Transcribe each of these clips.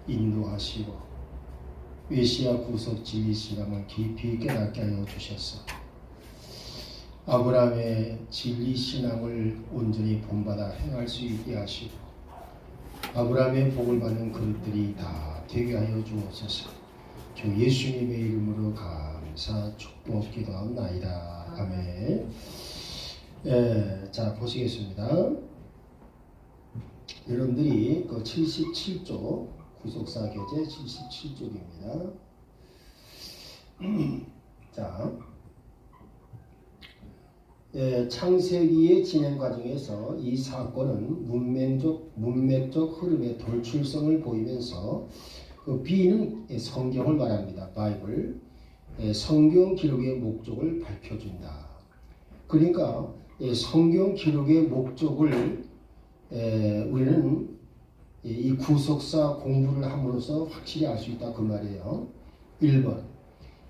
인도하시고 메시아 구속 진리 신앙을 깊이 깨닫게 하여 주셨어. 아브라함의 진리 신앙을 온전히 본받아 행할 수 있게 하시고 아브라함의 복을 받는 그릇들이 다 되게 하여 주옵소서. 주 예수님의 이름으로 감사 축복 기도하옵나이다. 아멘. 자 보시겠습니다. 여러분들이 그 77쪽 구속사 교재 77쪽입니다. 자, 창세기의 진행 과정에서 이 사건은 문맥적 흐름의 돌출성을 보이면서 그 B는 성경을 말합니다. 바이블. 성경 기록의 목적을 밝혀준다. 그러니까 성경 기록의 목적을 우리는 이 구속사 공부를 함으로써 확실히 알 수 있다 그 말이에요. 1번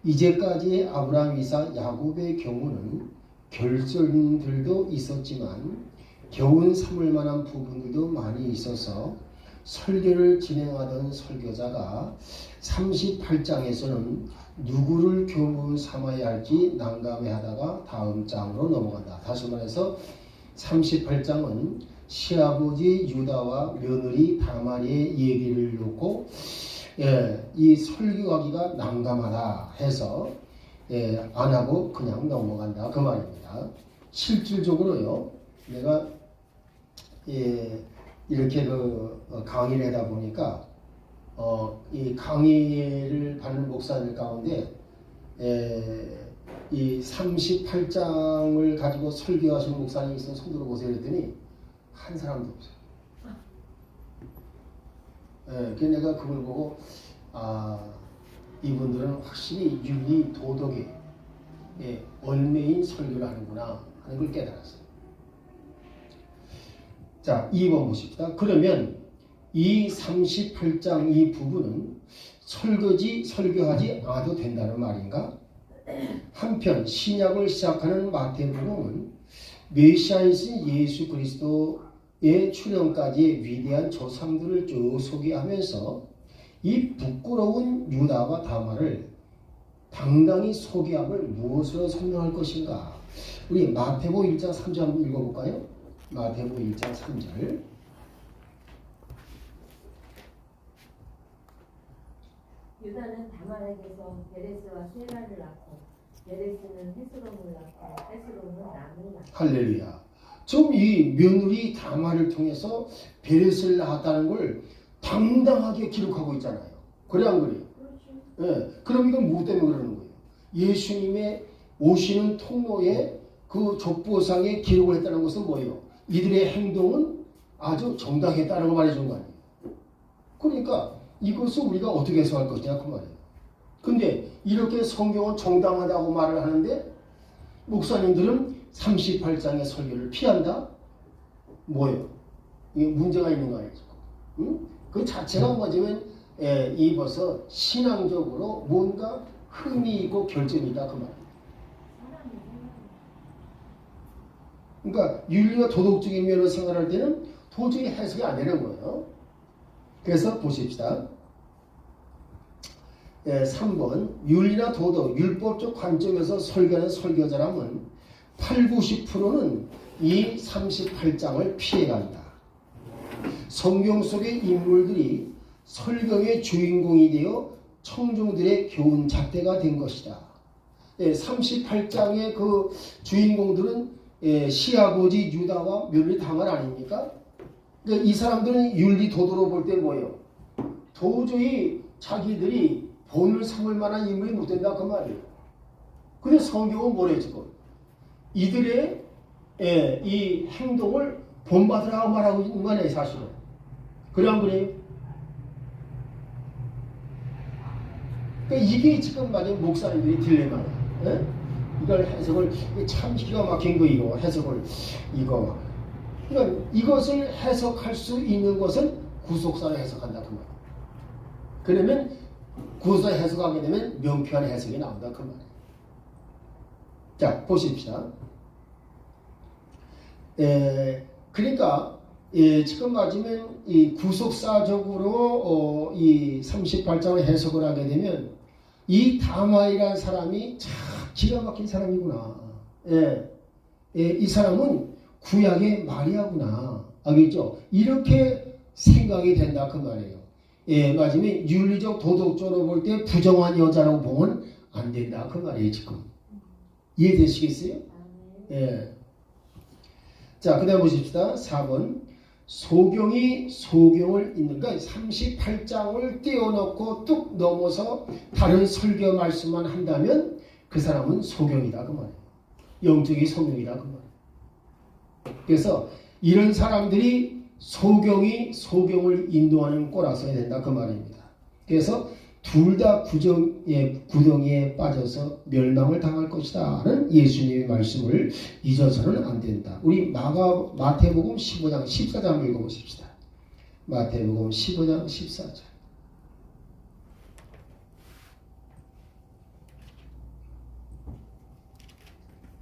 이제까지의 아브라함, 이삭, 야곱의 경우는 결손들도 있었지만 교훈 삼을 만한 부분들도 많이 있어서 설교를 진행하던 설교자가 38장에서는 누구를 교훈 삼아야 할지 난감해하다가 다음 장으로 넘어간다. 다시 말해서 38장은 시아버지 유다와 며느리 다말의 얘기를 놓고 이 설교하기가 난감하다 해서 안 하고 그냥 넘어간다 그 말입니다. 실질적으로요, 내가 이렇게 강의를 하다 보니까 이 강의를 받는 목사들 가운데 이 38장을 가지고 설교하시는 목사님이 있으면 손 들어보세요 그랬더니 한 사람도 없어요. 그래서 내가 그걸 보고 이분들은 확실히 윤리 도덕에 얽매인 설교를 하는구나 하는 걸 깨달았어요. 자, 2번 보십시다. 그러면 이 38장 이 부분은 설교하지 않아도 된다는 말인가? 한편 신약을 시작하는 마태복음은 메시아이신 예수 그리스도의 출현까지의 위대한 조상들을 쭉 소개하면서 이 부끄러운 유다와 다말을 당당히 소개함을 무엇으로 설명할 것인가? 우리 마태복음 1장 3절 한번 읽어볼까요? 마태복음 1장 3절. 유다는 다말에게서 베레스와 셀라를 낳고 베레스는 헤스론을 낳고 헤스론은 람을 낳고. 할렐루야. 좀 이 며느리 다말을 통해서 베레스를 낳았다는 걸 당당하게 기록하고 있잖아요. 그래 안 그래요? 그렇죠. 그럼 이건 뭐 때문에 그러는 거예요? 예수님의 오시는 통로에 그 족보상에 기록을 했다는 것은 뭐예요? 이들의 행동은 아주 정당했다는 걸 말해준 거 아니에요? 그러니까 이것을 우리가 어떻게 해석할 것이냐 그 말이에요. 근데 이렇게 성경은 정당하다고 말을 하는데 목사님들은 38장의 설교를 피한다? 뭐예요? 이게 문제가 있는 거 아니죠? 응? 그 자체가 뭐냐면 이 벌써 신앙적으로 뭔가 흠이 있고 결점이다 그 말이에요. 그러니까 윤리와 도덕적인 면으로 생각할 때는 도저히 해석이 안 되는 거예요. 그래서 보십시다. 3번 윤리나 도덕, 율법적 관점에서 설교하는 설교자라면 80~90%는 이 38장을 피해간다. 성경 속의 인물들이 설경의 주인공이 되어 청중들의 교훈 잣대가 된 것이다. 38장의 그 주인공들은 시아버지 유다와 며느리 다말 아닙니까? 그러니까 이 사람들은 윤리 도덕으로 볼 때 뭐예요? 도저히 자기들이 본을 삼을 만한 인물이 못 된다 그 말이에요. 근데 성경은 뭐래 지금? 이들의 이 행동을 본받으라고 말하고 있는 거 아니에요 사실은. 그래 안 그래요? 그러니까 이게 지금 만약 목사님들이 딜레마예요. 이걸 해석을 참 기가 막힌 거 이거 해석을 이거. 그러니까 이것을 해석할 수 있는 것은 구속사를 해석한다 그 말이에요. 그러면 구속사 해석하게 되면 명쾌한 해석이 나온다 그 말이에요. 자 보십시다. 그러니까 지금 맞으면 이 구속사적으로 이 38장을 해석을 하게 되면 이 다마이라는 사람이 참 기가 막힌 사람이구나. 이 사람은 구약의 마리아구나. 알겠죠? 이렇게 생각이 된다 그 말이에요. 맞으면 윤리적 도덕적으로 볼 때 부정한 여자라고 보면 안 된다 그 말이에요 지금. 이해되시겠어요? 자, 그 다음 보십시다. 4번. 소경이 소경을 읽는, 그러니까 38장을 떼어놓고 뚝 넘어서 다른 설교 말씀만 한다면 그 사람은 소경이다 그 말이에요. 영적인 소경이다 그 말이에요. 그래서 이런 사람들이 소경이 소경을 인도하는 꼴아서야 된다 그 말입니다. 그래서 둘 다 구덩이에 빠져서 멸망을 당할 것이다 하는 예수님의 말씀을 잊어서는 안 된다. 우리 마태복음 15장 14장 읽어보십시다. 마태복음 15장 14장.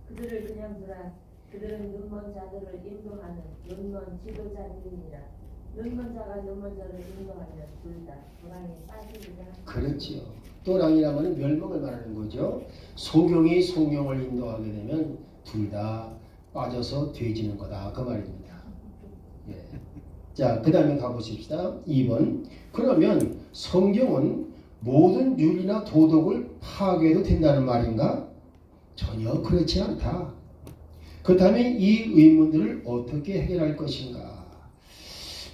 그들을 그냥 두라. 그들은 눈먼 자들을 인도하는 눈먼 지도자들이니라. 눈먼 자가 눈먼 자를 인도하면 둘 다 도랑에 빠지리라. 그렇지요. 또랑이라면 멸망을 말하는 거죠. 소경이 소경을 인도하게 되면 둘 다 빠져서 돼지는 거다 그 말입니다. 자, 그 다음에 가보십시다. 2번. 그러면 성경은 모든 윤리나 도덕을 파괴해도 된다는 말인가? 전혀 그렇지 않다. 그렇다면 이 의문들을 어떻게 해결할 것인가?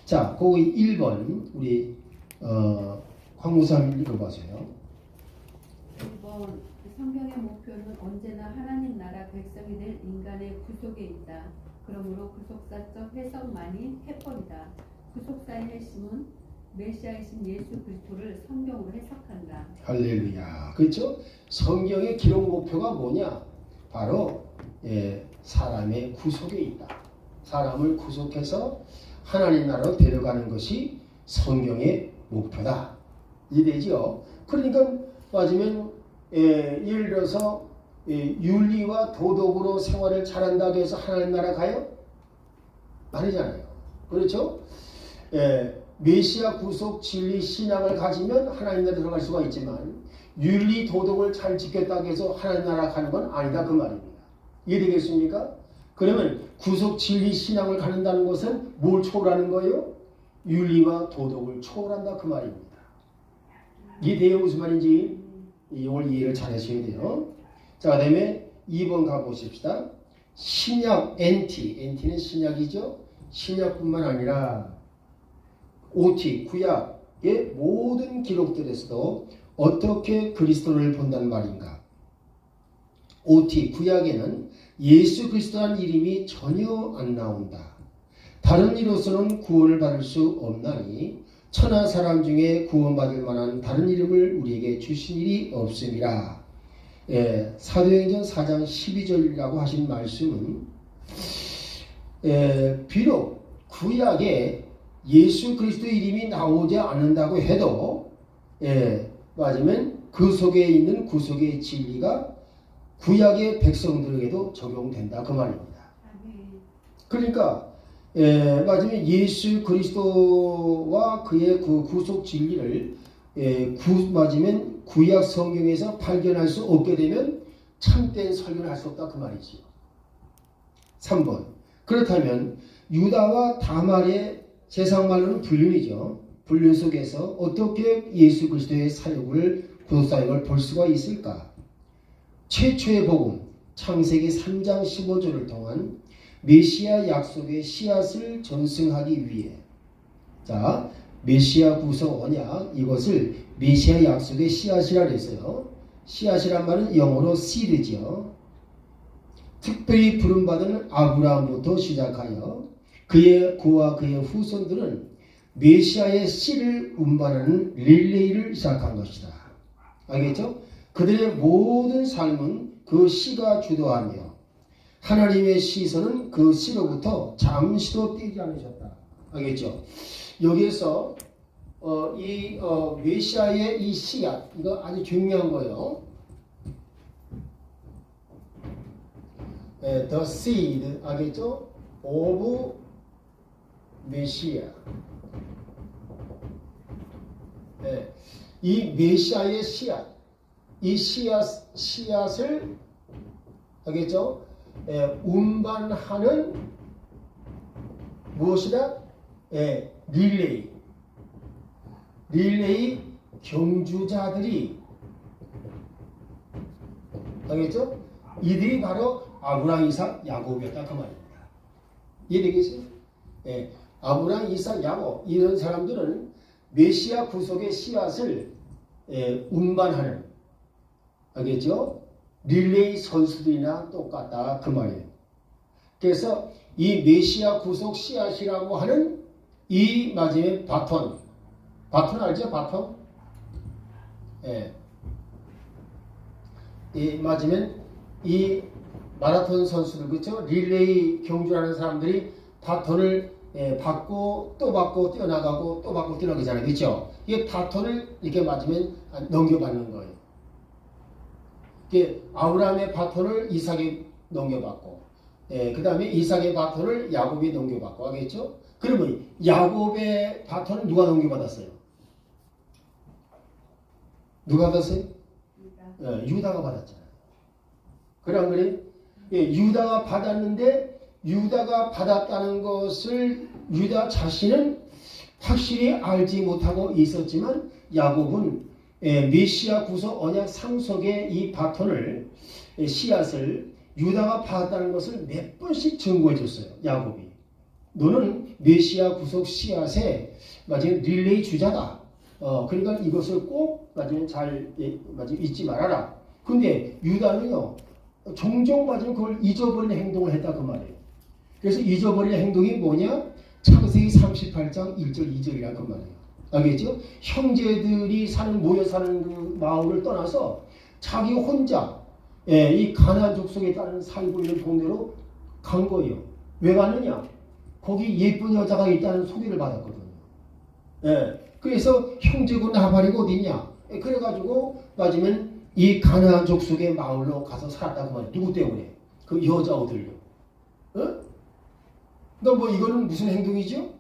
자, 거기 1번 우리 황무사님 읽어보세요. 1번. 성경의 목표는 언제나 하나님 나라 백성이 될 인간의 구속에 있다. 그러므로 구속사적 해석만이 해법이다. 구속사의 핵심은 메시아이신 예수 그리스도를 성경으로 해석한다. 할렐루야. 그렇죠? 성경의 기록 목표가 뭐냐? 바로 사람의 구속에 있다. 사람을 구속해서 하나님 나라로 데려가는 것이 성경의 목표다. 이해되죠? 그러니까 맞으면 예를 들어서 윤리와 도덕으로 생활을 잘한다고 해서 하나님 나라 가요? 아니잖아요. 그렇죠? 메시아 구속 진리 신앙을 가지면 하나님 나라 들어갈 수가 있지만 윤리 도덕을 잘 지켰다고 해서 하나님 나라 가는 건 아니다 그 말입니다. 이해되겠습니까? 그러면 구속 진리 신앙을 가는다는 것은 뭘 초월하는 거예요? 윤리와 도덕을 초월한다 그 말입니다. 이해돼요? 무슨 말인지 이걸 이해를 잘 하셔야 돼요. 자, 그 다음에 2번 가보십시다. 신약 NT는 신약이죠. 신약뿐만 아니라 OT 구약의 모든 기록들에서도 어떻게 그리스도를 본다는 말인가? OT 구약에는 예수 그리스도라는 이름이 전혀 안 나온다. 다른 이로서는 구원을 받을 수 없나니 천하 사람 중에 구원받을 만한 다른 이름을 우리에게 주신 일이 없음이라. 사도행전 4장 12절이라고 하신 말씀은 비록 구약에 예수 그리스도의 이름이 나오지 않는다고 해도 맞으면 그 속에 있는 구속의 진리가 구약의 백성들에게도 적용된다 그 말입니다. 그러니까 맞으면 예수 그리스도와 그의 그 구속 진리를 맞으면 구약 성경에서 발견할 수 없게 되면 참된 설교를 할 수 없다 그 말이지요. 3번. 그렇다면 유다와 다말의 세상말로는 불륜이죠. 불륜 속에서 어떻게 예수 그리스도의 사역을 구속 사역을 볼 수가 있을까? 최초의 복음 창세기 3장 15절을 통한 메시아 약속의 씨앗을 전승하기 위해 자 메시아 구속 언약 이것을 메시아 약속의 씨앗이라 했어요. 씨앗이란 말은 영어로 seed죠. 특별히 부름받은 아브라함부터 시작하여 그와 그의 후손들은 메시아의 씨를 운반하는 릴레이를 시작한 것이다. 알겠죠? 그들의 모든 삶은 그 씨가 주도하며 하나님의 시선은 그 씨로부터 잠시도 떼지 않으셨다. 알겠죠? 여기에서 메시아의 이 씨앗 이거 아주 중요한 거예요. The seed 알겠죠? of 메시아. 예, 이 메시아의 씨앗, 이 씨앗을 알겠죠? 예, 운반하는 무엇이다? 예, 릴레이 경주자들이 알겠죠? 이들이 바로 아브라함, 이삭, 야곱이었다 그 말입니다. 이해되겠어요? 예, 아브라함, 이삭, 야곱 이런 사람들은 메시아 구속의 씨앗을 운반하는 알겠죠? 릴레이 선수들이나 똑같다 그 말이에요. 그래서 이 메시아 구속 씨앗이라고 하는 이 마지막에 바톤 알죠? 바톤? 예. 이 맞으면 이 마라톤 선수들 그렇죠? 릴레이 경주하는 사람들이 바톤을 받고 또 받고 뛰어나가고 또 받고 뛰어나가잖아요. 그렇죠? 이게 바톤을 이렇게 맞으면 넘겨받는 거예요. 이게 아브라함의 바톤을 이삭이 넘겨받고 그 다음에 이삭의 바톤을 야곱이 넘겨받고 하겠죠? 그러면 야곱의 바톤을 누가 넘겨받았어요? 누가 받았어요? 유다가 받았잖아요. 그래 안 그래? 유다가 받았는데 유다가 받았다는 것을 유다 자신은 확실히 알지 못하고 있었지만 야곱은 메시아 구속 언약 상속의 이 바톤을 씨앗을 유다가 받았다는 것을 몇 번씩 증거해 줬어요. 야곱이. 너는 메시아 구속 씨앗의 마지막 릴레이 주자다. 그러니까 이것을 꼭 마지막 잘 잊지 말아라. 근데 유다는요 종종 마지막 그걸 잊어버리는 행동을 했다 그 말이에요. 그래서 잊어버리는 행동이 뭐냐? 창세기 38장 1절 2절이라 그 말이에요. 알겠죠? 형제들이 모여 사는 그 마을을 떠나서 자기 혼자 이 가나안 족속에 따른 살고 있는 동네로 간 거예요. 왜 갔느냐? 거기 예쁜 여자가 있다는 소개를 받았거든요. 그래서 형제고 나발이고 어디냐? 그래가지고 맞으면 이 가나안 족속의 마을로 가서 살았다 그 말이에요. 누구 때문에? 그 여자 얻으려고. 그러니까 뭐 이거는 무슨 행동이죠?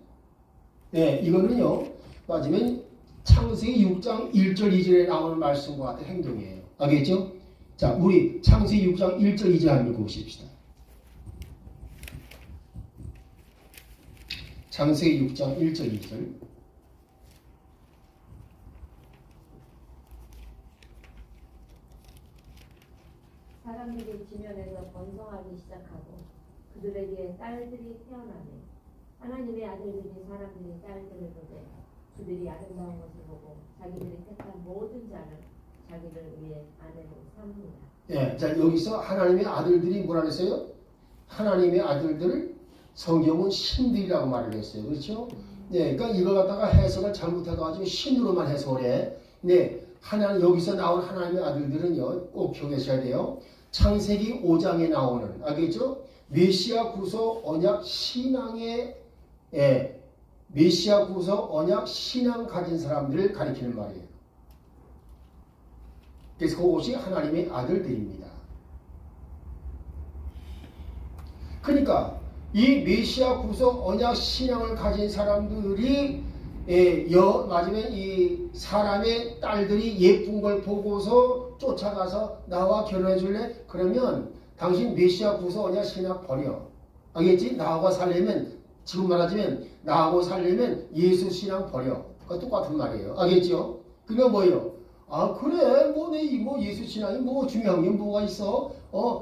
이거는요 맞으면 창세기 6장 1절 2절에 나오는 말씀과 같은 행동이에요. 알겠죠? 자, 우리 창세기 6장 1절 2절 한번 읽어보십시다. 창세기 6장 1절 2절. 사람들이 지면에서 번성하기 시작하고 그들에게 딸들이 태어나니 하나님의 아들들이 사람들의 딸들을 보되 그들이 아름다운 것을 보고 자기들이 택한 모든 자를 자기를 위해 아내로 삼는다. 자 여기서 하나님의 아들들이 뭐라 그랬어요? 하나님의 아들들을 성경은 신들이라고 말을 했어요. 그렇죠? 그러니까 이걸 갖다가 해석을 잘못해가지고 신으로만 해석을 해. 여기서 나온 하나님의 아들들은요 꼭 기억하셔야 돼요. 창세기 5장에 나오는 알겠죠? 메시아 구속 언약 신앙의 메시아 구속 언약 신앙 가진 사람들을 가리키는 말이에요. 그래서 그것이 하나님의 아들들입니다. 그러니까 이 메시아 구속 언약 신앙을 가진 사람들이 마지막에 이 사람의 딸들이 예쁜 걸 보고서 쫓아가서 나와 결혼해 줄래? 그러면 당신 메시아 구속 언약 신앙 버려. 알겠지? 나하고 살려면 지금 말하자면 나하고 살려면 예수 신앙 버려. 그거 똑같은 말이에요. 알겠죠? 그게 뭐예요? 아 그래 뭐 예수 신앙이 뭐 중요한 게 뭐가 있어?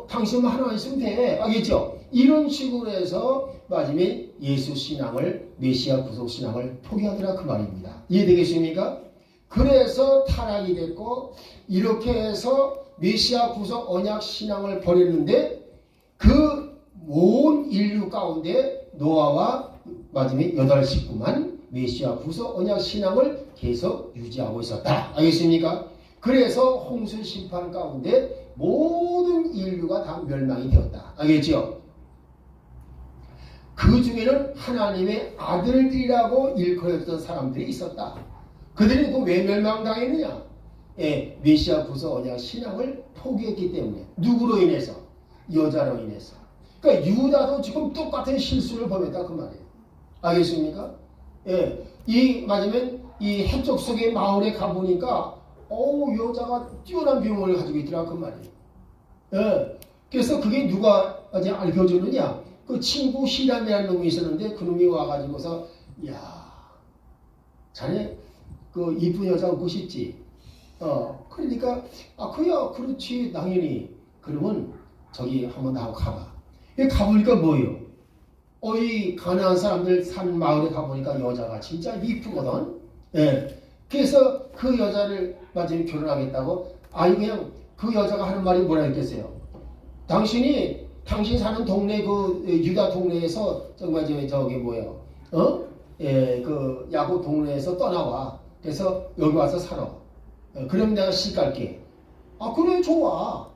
당신만 하나 있으면 돼. 알겠죠? 이런 식으로 해서 마지막에 예수 신앙을 메시아 구속 신앙을 포기하더라 그 말입니다. 이해되겠습니까? 그래서 타락이 됐고 이렇게 해서 메시아 구속 언약 신앙을 버렸는데 그 온 인류 가운데 노아와 마지막에 8식구만 메시아 구속 언약 신앙을 계속 유지하고 있었다. 알겠습니까? 그래서 홍수 심판 가운데 모든 인류가 다 멸망이 되었다. 알겠죠? 그 중에는 하나님의 아들들이라고 일컬었던 사람들이 있었다. 그들이 또 왜 멸망당했느냐? 메시아 구속 언약 신앙을 포기했기 때문에. 누구로 인해서? 여자로 인해서. 그러니까 유다도 지금 똑같은 실수를 범했다 그 말이에요. 알겠습니까? 예, 이 맞으면 이 해적 속의 마을에 가보니까 여자가 뛰어난 비용을 가지고 있더라 그 말이에요. 예, 그래서 그게 누가 아직 알려주느냐? 그 친구 히람이라는 놈이 있었는데 그 놈이 와가지고서 야, 자네 그 이쁜 여자 얻고 싶지? 그러니까 그야 그렇지 당연히. 그러면 저기 한번 나하고 가봐. 가보니까 뭐예요? 이 가난한 사람들 산 마을에 가보니까 여자가 진짜 이쁘거든. 예. 그래서 그 여자를 맞으면 결혼하겠다고. 그냥 그 여자가 하는 말이 뭐라 했겠어요? 당신 사는 동네 그 유다 동네에서 저기 뭐예요? 그 야곱 동네에서 떠나와. 그래서 여기 와서 살아. 그럼 내가 시갈게. 그래 좋아.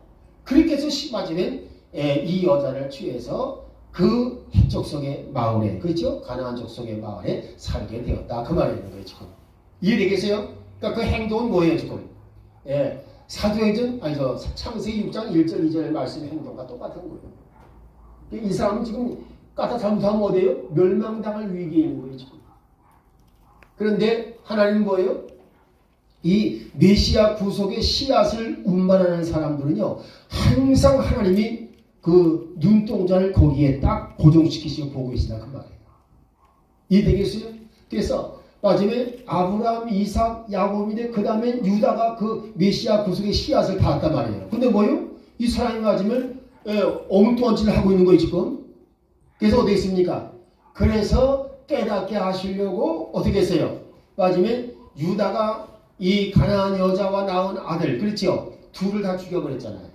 그렇게 해서 맞으면 이 여자를 취해서 그 족속의 마을에, 그렇죠? 가나안 족속의 마을에 살게 되었다. 그 말이 있는 거예요 지금. 이해되겠어요? 그러니까 그 행동은 뭐예요 지금? 사도행전 창세기 6장 1절 2절 말씀의 행동과 똑같은 거예요. 이 사람은 지금 까딱 잘못하면 어디에요? 멸망당할 위기에 있는 거예요 지금. 그런데 하나님은 뭐예요? 이 메시아 구속의 씨앗을 운반하는 사람들은요, 항상 하나님이 그 눈동자를 거기에 딱 고정시키시고 보고 계시다 그 말이에요. 이해되겠어요? 그래서 마지막에 아브라함, 이삭, 야곱인데 그 다음에 유다가 그 메시아 구속의 씨앗을 닿았단 말이에요. 근데 뭐요? 이 사람이 맞으면 엉뚱한짓을 하고 있는 거예요 지금. 그래서 어떻게 했습니까? 그래서 깨닫게 하시려고 어떻게 했어요? 마지막에 유다가 이 가난한 여자와 낳은 아들, 그렇죠? 둘을 다 죽여버렸잖아요.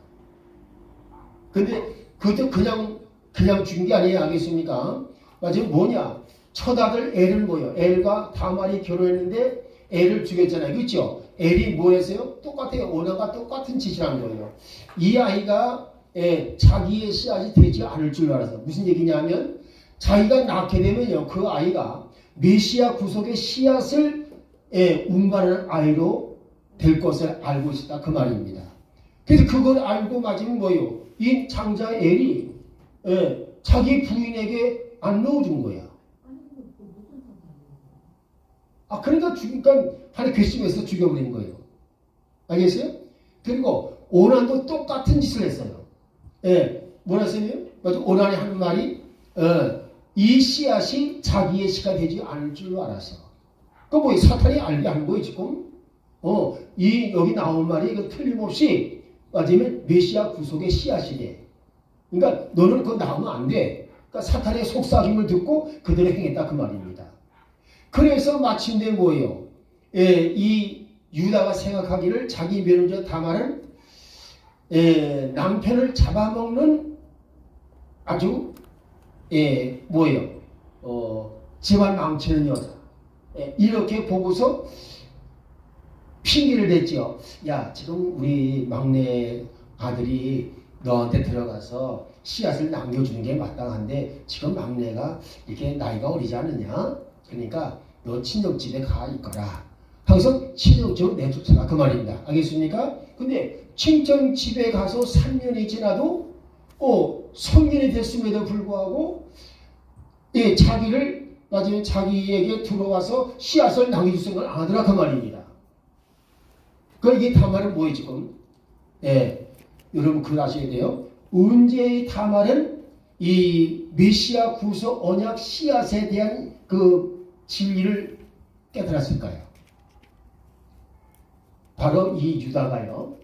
근데 그것도 그냥 죽인 게 아니에요. 알겠습니까? 마지막 뭐냐? 첫 아들 엘을 뭐예요? 엘과 다말이 결혼했는데 엘을 죽였잖아요. 그렇죠? 엘이 뭐 했어요? 똑같아요. 오나가 똑같은 짓을 한 거예요. 이 아이가 자기의 씨앗이 되지 않을 줄 알아서. 무슨 얘기냐면 자기가 낳게 되면요, 그 아이가 메시아 구속의 씨앗을 운반하는 아이로 될 것을 알고 있었다 그 말입니다. 그래서 그걸 알고 맞으면 뭐예요? 이 장자 엘이 자기 부인에게 안 넣어준 거야. 그러니까 하나님 괘씸해서 죽여버린 거예요. 알겠어요? 그리고 오난도 똑같은 짓을 했어요. 뭐라 했어요? 맞아, 오난이 하는 말이 이 씨앗이 자기의 씨가 되지 않을 줄 알아서. 뭐 사탄이 알게 한 거예요 지금. 여기 나온 말이 이거 틀림없이 맞으면 메시아 구속의 씨앗이래. 그러니까 너는 그거 나오면 안 돼. 그러니까 사탄의 속삭임을 듣고 그대로 행했다 그 말입니다. 그래서 마침내 뭐예요? 이 유다가 생각하기를 자기 며느리 다말은 남편을 잡아먹는 아주 뭐예요? 집안 망치는 여자. 이렇게 보고서 핑계를 댔죠. 야, 지금 우리 막내 아들이 너한테 들어가서 씨앗을 남겨주는 게 마땅한데 지금 막내가 이렇게 나이가 어리지 않느냐? 그러니까 너 친정집에 가 있거라. 하고서 친정집으로 내쫓아라 그 말입니다. 알겠습니까? 근데 친정집에 가서 3년이 지나도 성년이 됐음에도 불구하고 자기를 맞으면 자기에게 들어와서 씨앗을 남겨줄 생각을 안 하더라 그 말입니다. 이게 다말은 뭐예요 지금? 여러분 그걸 아셔야 돼요. 언제 다말은 이 메시아 구속 언약 씨앗에 대한 그 진리를 깨달았을까요? 바로 이 유다가요.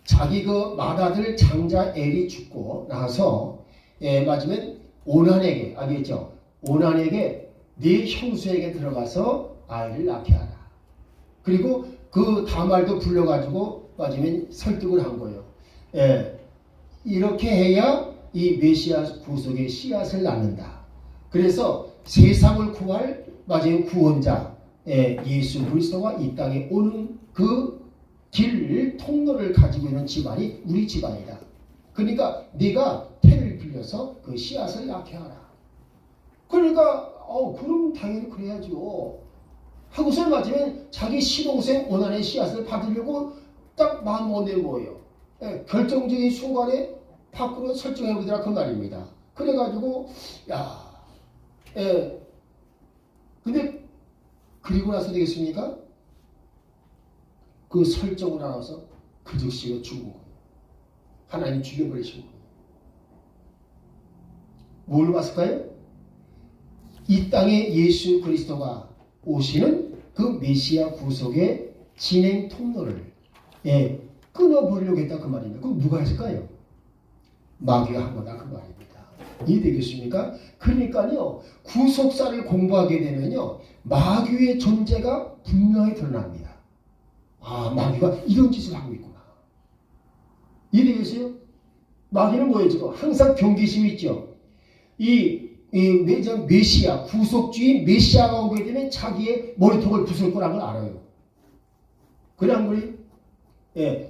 자기 그 맏아들 장자 엘이 죽고 나서 맞으면 오난에게 알겠죠? 오난에게 네 형수에게 들어가서 아이를 낳게 하라. 그리고 그 다말도 불러가지고 맞으면 설득을 한 거예요. 이렇게 해야 이 메시아 구속의 씨앗을 낳는다. 그래서 세상을 구할 맞으면 구원자 예수 그리스도가 이 땅에 오는 그 길 통로를 가지고 있는 집안이 우리 집안이다. 그러니까 네가 태를 빌려서 그 씨앗을 낳게 하라. 그러니까 그럼 당연히 그래야죠. 하고서 맞으면 자기 시동생 오난의 씨앗을 받으려고 딱 마음먹었는데 뭐예요? 결정적인 순간에 밖으로 설정해보더라 그 말입니다. 그래가지고 야 근데 그리고 나서 되겠습니까? 그 설정을 알아서 그 즉시가 죽은 거예요. 하나님 죽여버리신 거예요. 뭘 봤을까요? 이 땅에 예수 그리스도가 오시는 그 메시아 구속의 진행 통로를 끊어버리려고 했다 그 말입니다. 그럼 누가 했을까요? 마귀가 한 거다 그 말입니다. 이해되겠습니까? 그러니까요, 구속사를 공부하게 되면요, 마귀의 존재가 분명히 드러납니다. 아, 마귀가 이런 짓을 하고 있구나. 이해되겠어요? 마귀는 뭐예요? 지금 항상 경계심이 있죠. 이 메시아, 구속주의 메시아가 오게 되면 자기의 머리통을 부술 거라는 걸 알아요. 그냥 우리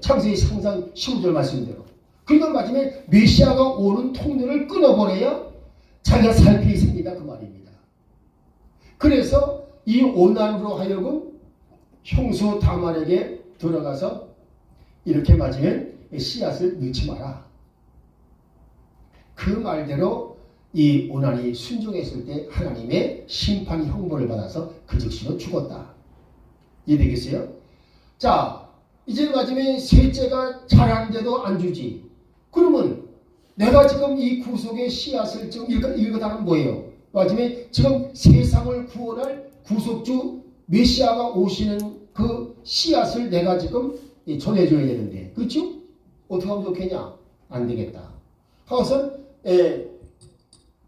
창세기 상상 15절 말씀대로. 그러니까 마침에 메시아가 오는 통로를 끊어버려야 자기가 살 길이 생긴다 그 말입니다. 그래서 이 오난으로 하여금 형수 다말에게 들어가서 이렇게 맞으면 씨앗을 넣지 마라. 그 말대로 이 오난이 순종했을 때 하나님의 심판 형벌을 받아서 그 즉시로 죽었다. 이해되겠어요? 자, 이제 마지막에 셋째가 자라는데도 안 주지. 그러면 내가 지금 이 구속의 씨앗을 지금 읽어다는 뭐예요? 마지막에 지금 세상을 구원할 구속주 메시아가 오시는 그 씨앗을 내가 지금 전해줘야 되는데, 그렇죠? 어떻게 하면 좋겠냐? 안 되겠다. 하고서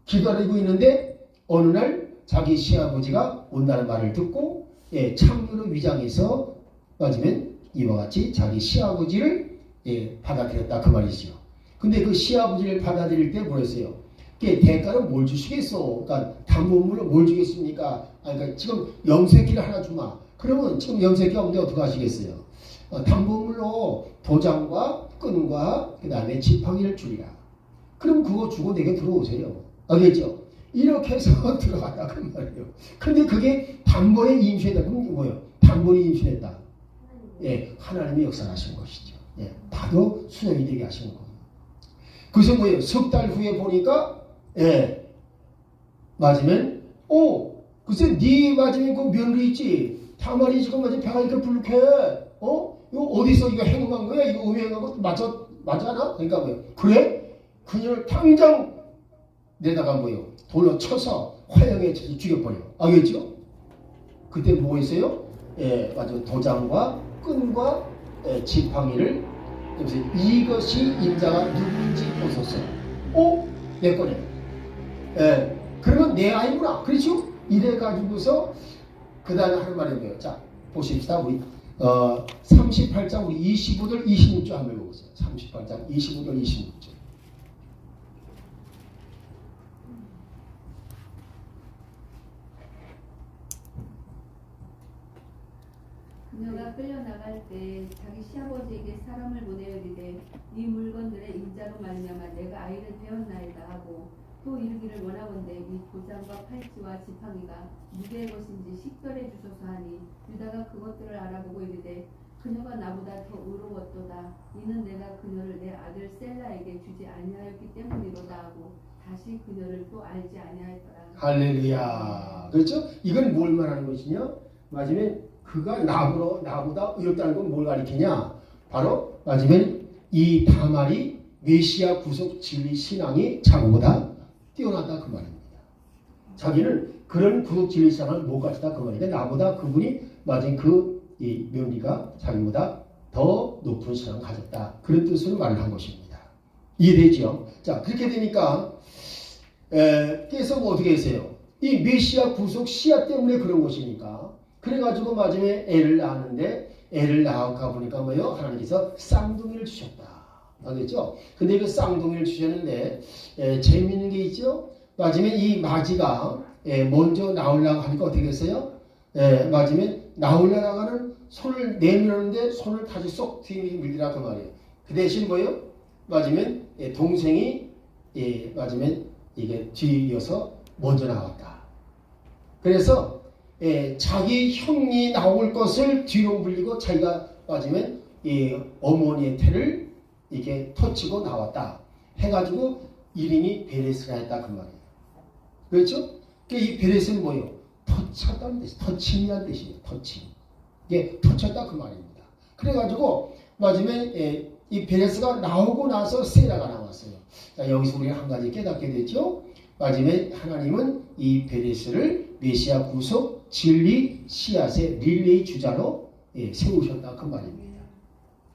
기다리고 있는데 어느 날 자기 시아버지가 온다는 말을 듣고 창녀로 위장해서 맞으면 이와 같이 자기 시아버지를 받아들였다 그 말이죠. 근데 그 시아버지를 받아들일 때 뭐랬어요? 대가는 뭘 주시겠어? 그러니까 담보물로 뭘 주겠습니까? 그러니까 지금 염색기를 하나 주마. 그러면 지금 염색기 없는데 어떻게 하시겠어요? 담보물로 도장과 끈과 그 다음에 지팡이를 주리라. 그럼 그거 주고 내게 들어오세요. 알겠죠? 이렇게 해서 들어갔다 그 말이에요. 근데 그게 단번에 임신했다. 그럼 뭐예요? 단번에 임신했다. 하나님이 역사하신 것이죠. 바로 수령이 되게 하신 거예요. 그래서 뭐예요? 석 달 후에 보니까 맞으면 글쎄 네 맞으면 그 며느리 있지. 다말이 지금 맞으면 배가 이렇게 불룩해. 이거 어디서 이거 행음한 거야? 이거 음행한 거 맞잖아? 그러니까 뭐예요? 그래? 그녀를 당장 내다가 뭐예요? 돌로 쳐서 화형에 쳐서 죽여버려. 알겠죠? 그때 뭐 했어요? 맞아. 도장과 끈과 지팡이를 여기서 이것이 임자가 누구인지 보소서. 내 거네. 그러면 내 아이구나. 그렇죠? 이래 가지고서 그 다음에 하는 말이 뭐예요? 자, 보십시다. 우리 38장 우리 25절 26절 한번 읽어보세요. 38장 25절 26절. 그녀가 끌려나갈 때 자기 시아버지에게 사람을 보내어 이르되 이 물건들의 임자로 말미암아 내가 아이를 배웠나이다 하고 또 이르기를 원하건대 이 도장과 팔찌와 지팡이가 누구의 것인지 식별해 주소서 하니 유다가 그것들을 알아보고 이르되 그녀가 나보다 더 의로웠도다. 이는 내가 그녀를 내 아들 셀라에게 주지 아니하였기 때문이로다 하고 다시 그녀를 또 알지 아니하였더라. 할렐루야. 그렇죠? 이건 뭘 말하는 것이냐? 마지막에 그가 나보다 의롭다는 건 뭘 가리키냐? 바로 마지막에 이 다말이 메시아 구속 진리 신앙이 자기보다 뛰어나다 그 말입니다. 자기는 그런 구속 진리 신앙을 못 가졌다 그 말인데 나보다 그분이 마지막에 이 며느리가 자기보다 더 높은 신앙을 가졌다. 그런 뜻으로 말을 한 것입니다. 이해되죠? 자, 그렇게 되니까 그래서 뭐 어떻게 했어요? 이 메시아 구속 씨앗 때문에 그런 것이니까 그래가지고 마지막에 애를 낳았는데 애를 낳아가 보니까 뭐예요? 하나님께서 쌍둥이를 주셨다. 알겠죠? 근데 그 쌍둥이를 주셨는데 재미있는 게 있죠? 마지막에 이 마지가 먼저 나오려고 하니까 어떻게 했어요? 마지막에 나오려고 하는 손을 내밀었는데 손을 다시 쏙 뒤에 밀리라 그 말이에요. 그 대신 뭐예요? 마지막에 동생이 마지막에 이게 뒤이어서 먼저 나왔다. 그래서 자기 형이 나올 것을 뒤로 물리고 자기가 맞으면 어머니의 태를 이렇게 터치고 나왔다 해가지고 이름이 베레스라 했다 그 말이에요. 그렇죠? 이 베레스는 뭐예요? 터쳤다는 뜻이, 터침이라는 뜻이에요. 터침. 이게 터쳤다 그 말입니다. 그래가지고 마지막에 이 베레스가 나오고 나서 세라가 나왔어요. 자, 여기서 우리가 한 가지 깨닫게 됐죠. 마지막에 하나님은 이 베레스를 메시아 구속 진리 씨앗의 릴레이 주자로 세우셨다 그 말입니다.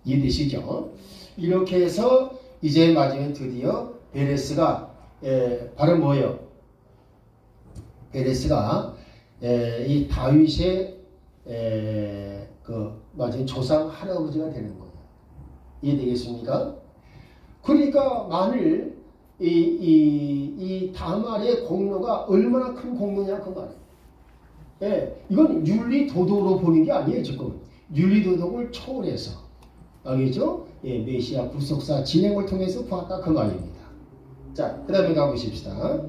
이해되시죠? 이렇게 해서 이제 마지막에 드디어 베레스가 바로 뭐예요? 베레스가 이 다윗의 그 마지막 조상 할아버지가 되는 거예요. 이해되겠습니까? 그러니까 만일 이 다말의 공로가 얼마나 큰 공로냐 그 말이에요. 이건 윤리도덕으로 보는 게 아니에요. 지금 윤리도덕을 초월해서 알겠죠? 메시아 구속사 진행을 통해서 보았다 그 말입니다. 자, 그 다음에 가보십시다.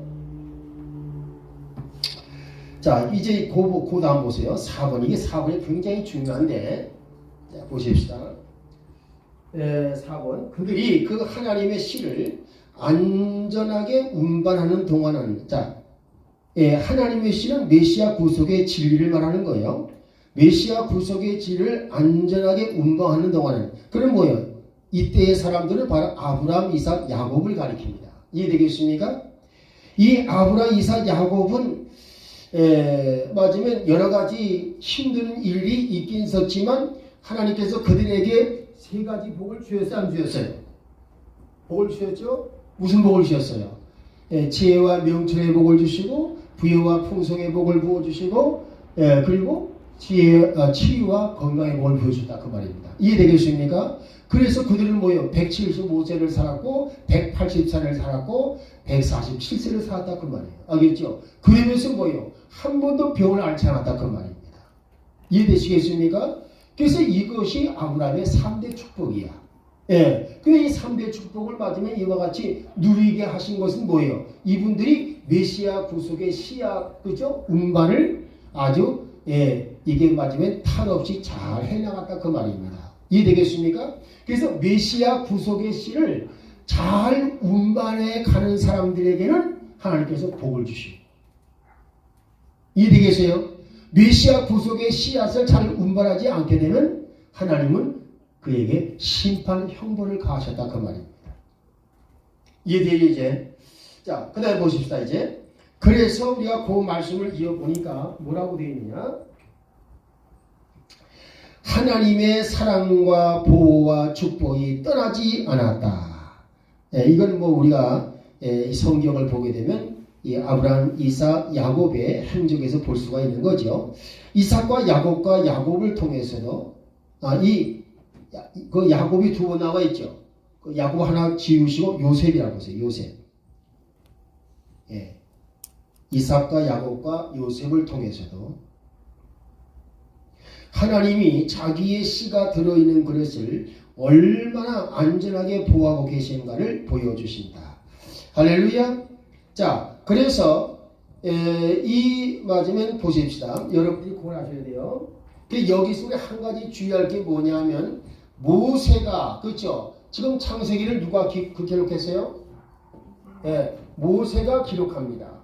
자, 이제 그 다음 보세요. 4번. 이게 4번이 굉장히 중요한데, 자, 보십시다. 4번. 그들이 그 하나님의 씨를 안전하게 운반하는 동안은, 자, 하나님의 씨는 메시아 구속의 진리를 말하는 거예요. 메시아 구속의 진리를 안전하게 운반하는 동안은, 그럼 뭐예요? 이때의 사람들은 바로 아브라함, 이삭, 야곱을 가리킵니다. 이해되겠습니까? 이 아브라함, 이삭, 야곱은 맞으면 여러 가지 힘든 일이 있긴 있었지만 하나님께서 그들에게 세 가지 복을 주셨어요, 안 주셨어요? 복을 주셨죠? 무슨 복을 주셨어요? 지혜와 명철의 복을 주시고 부여와 풍성의 복을 부어주시고 그리고 치유와 건강의 복을 부어주셨다 그 말입니다. 이해되겠습니까? 그래서 그들은 뭐예요? 175세를 살았고 180세를 살았고 147세를 살았다 그 말이에요. 알겠죠? 그러면서 뭐예요? 한 번도 병을 앓지 않았다 그 말입니다. 이해되시겠습니까? 그래서 이것이 아브라함의 3대 축복이야. 근데 이 3대 축복을 맞으면 이와 같이 누리게 하신 것은 뭐예요? 이분들이 메시아 구속의 씨앗, 그죠? 운반을 아주 이게 맞으면 탈 없이 잘 해나갔다 그 말입니다. 이해되겠습니까? 그래서 메시아 구속의 씨를 잘 운반해 가는 사람들에게는 하나님께서 복을 주시고, 이해되겠어요? 메시아 구속의 씨앗을 잘 운반하지 않게 되면 하나님은 그에게 심판 형벌을 가하셨다 그 말입니다. 이해되죠 이제? 자, 그 다음에 보십시다 이제. 그래서 우리가 그 말씀을 이어보니까 뭐라고 되어 있느냐? 하나님의 사랑과 보호와 축복이 떠나지 않았다. 이건 뭐 우리가 성경을 보게 되면 이 아브라함, 이삭, 야곱의 행적에서 볼 수가 있는 거죠. 이삭과 야곱을 통해서도 그 야곱이 두 번 나와 있죠. 그 야곱 하나 지우시고 요셉이라고 하세요. 요셉. 이삭과 야곱과 요셉을 통해서도 하나님이 자기의 씨가 들어있는 그릇을 얼마나 안전하게 보호하고 계신가를 보여주신다. 할렐루야. 자, 그래서 이 맞으면 보십시다. 여러분들이 그걸 아셔야 돼요. 여기서 우리 한 가지 주의할 게 뭐냐면 모세가, 그렇죠? 지금 창세기를 누가 기록했어요? 모세가 기록합니다.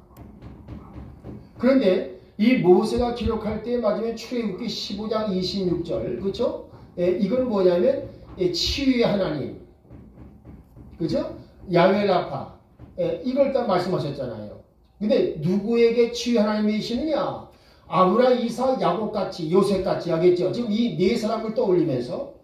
그런데 이 모세가 기록할 때 맞으면 출애굽기 15장 26절, 그렇죠? 이건 뭐냐면 치유의 하나님, 그렇죠? 야훼 라파, 이걸 딱 말씀하셨잖아요. 근데 누구에게 치유의 하나님이시느냐? 아브라함, 이삭, 야곱같이, 요셉같이 하겠죠. 지금 이 네 사람을 떠올리면서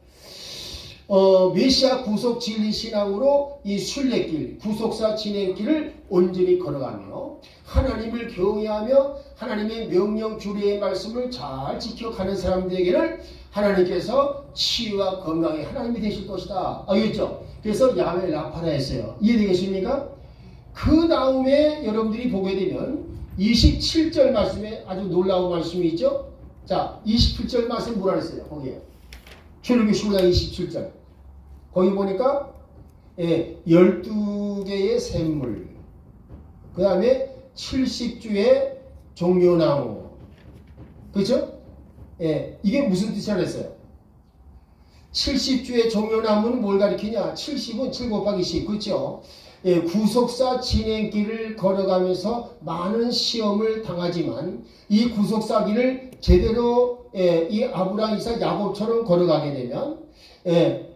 메시아 구속 진리 신앙으로 이 순례길, 구속사 진행길을 온전히 걸어가며 하나님을 경외하며 하나님의 명령 규례의 말씀을 잘 지켜가는 사람들에게는 하나님께서 치유와 건강의 하나님이 되실 것이다. 알겠죠? 그래서 야훼 라파라 했어요. 이해되겠습니까? 그 다음에 여러분들이 보게 되면 27절 말씀에 아주 놀라운 말씀이 있죠? 자, 27절 말씀 뭐라 했어요? 거기에. 출애굽기 15장 27절. 거기 보니까 12개의 샘물, 그 다음에 70주의 종려나무, 그렇죠? 이게 무슨 뜻이라 했어요? 70주의 종려나무는 뭘 가리키냐? 70은 7 곱하기 10, 그렇죠? 구속사 진행길을 걸어가면서 많은 시험을 당하지만 이 구속사 길을 제대로 이 아브라함, 이삭, 야곱처럼 걸어가게 되면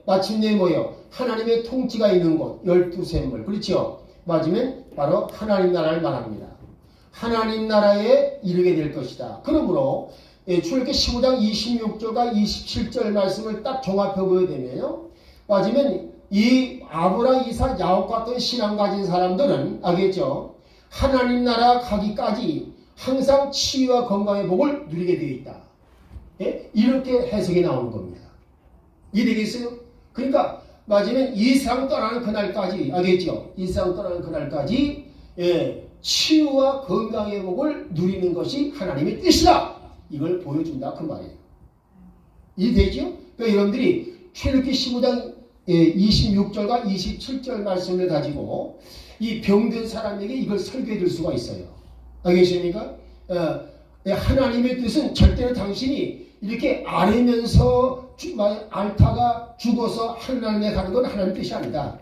마침내 뭐예요? 하나님의 통치가 있는 곳, 12샘물, 그렇죠? 맞으면 바로 하나님 나라를 말합니다. 하나님 나라에 이르게 될 것이다. 그러므로 출애굽기 15장 26절과 27절 말씀을 딱 종합해 보게 되면요, 맞으면 이 아브라함, 이삭, 야곱 같은 신앙 가진 사람들은 알겠죠? 하나님 나라 가기까지 항상 치유와 건강의 복을 누리게 되어 있다. 이렇게 해석이 나오는 겁니다. 이해되겠어요? 그러니까 맞으면 이 세상 떠나는 그날까지, 알겠죠? 이 세상 떠나는 그날까지 치유와 건강의 복을 누리는 것이 하나님의 뜻이다. 이걸 보여준다 그 말이에요. 이해되죠? 그러니까 여러분들이 출애굽기 15장 26절과 27절 말씀을 가지고 이 병든 사람에게 이걸 설교해 줄 수가 있어요. 알겠습니까? 하나님의 뜻은 절대로 당신이 이렇게 앓으면서 앓다가 죽어서 하나님에 가는 건 하나님의 뜻이 아니다.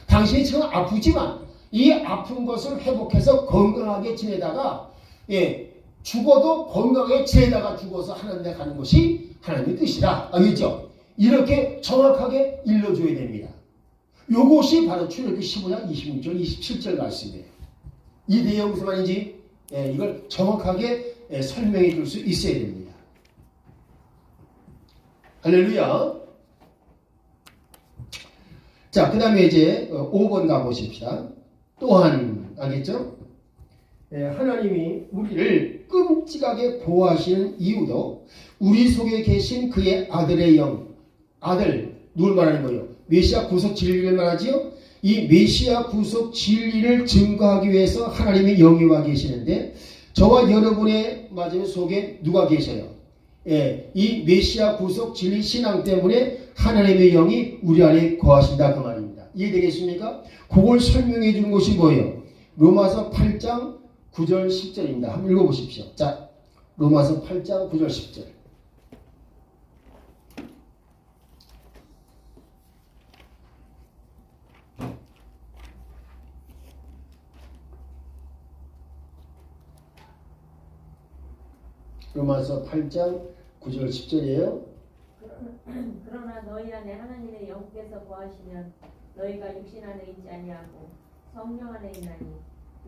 당신이 지금 아프지만 이 아픈 것을 회복해서 건강하게 지내다가 죽어도 건강하게 지내다가 죽어서 하나님에 가는 것이 하나님의 뜻이다. 알겠죠? 이렇게 정확하게 일러줘야 됩니다. 이것이 바로 출애굽기 15장 26절 27절 말씀이에요. 이 내용 무슨 말인지 이걸 정확하게 설명해 줄 수 있어야 됩니다. 할렐루야. 자, 그 다음에 이제 5번 가보십시다. 또한, 알겠죠? 하나님이 우리를 끔찍하게 보호하시는 이유도 우리 속에 계신 그의 아들의 영, 아들, 누굴 말하는 거예요? 메시아 구속 진리를 말하지요? 이 메시아 구속 진리를 증거하기 위해서 하나님의 영이 와 계시는데 저와 여러분의 마지막 속에 누가 계셔요? 이 메시아 구속 진리 신앙 때문에 하나님의 영이 우리 안에 거하신다 그 말입니다. 이해되겠습니까? 그걸 설명해 주는 것이 뭐예요? 로마서 8장 9절 10절입니다. 한번 읽어보십시오. 자, 로마서 8장 9절 10절. 로마서 8장 9절 10절이에요. 그러나 너희 안에 하나님의 영께서 거하시면 너희가 육신 안에 있지 아니하고 성령 안에 있나니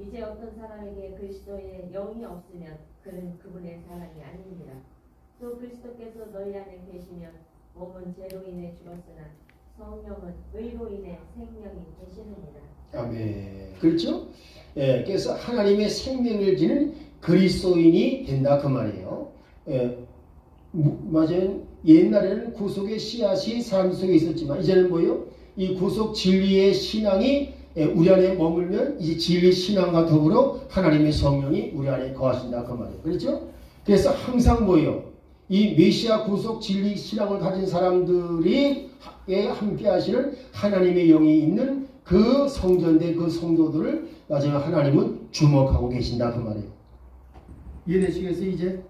이제 어떤 사람에게 그리스도의 영이 없으면 그는 그분의 사람이 아닙니다. 또 그리스도께서 너희 안에 계시면 몸은 죄로 인해 죽었으나 성령은 의로 인해 생명이 되시느니라. 아멘. 그렇죠? 그래서 하나님의 생명을 지닌 그리스도인이 된다 그 말이에요. 맞아요. 옛날에는 구속의 씨앗이 사람 속에 있었지만 이제는 뭐요? 이 구속 진리의 신앙이 우리 안에 머물면 이 진리 신앙과 더불어 하나님의 성령이 우리 안에 거하신다 그 말이에요. 그렇죠? 그래서 항상 뭐예요? 이 메시아 구속 진리 신앙을 가진 사람들이 함께 하시는 하나님의 영이 있는 그 성전된 그 성도들을 마지막 하나님은 주목하고 계신다 그 말이에요. 이해되시겠어요 이제?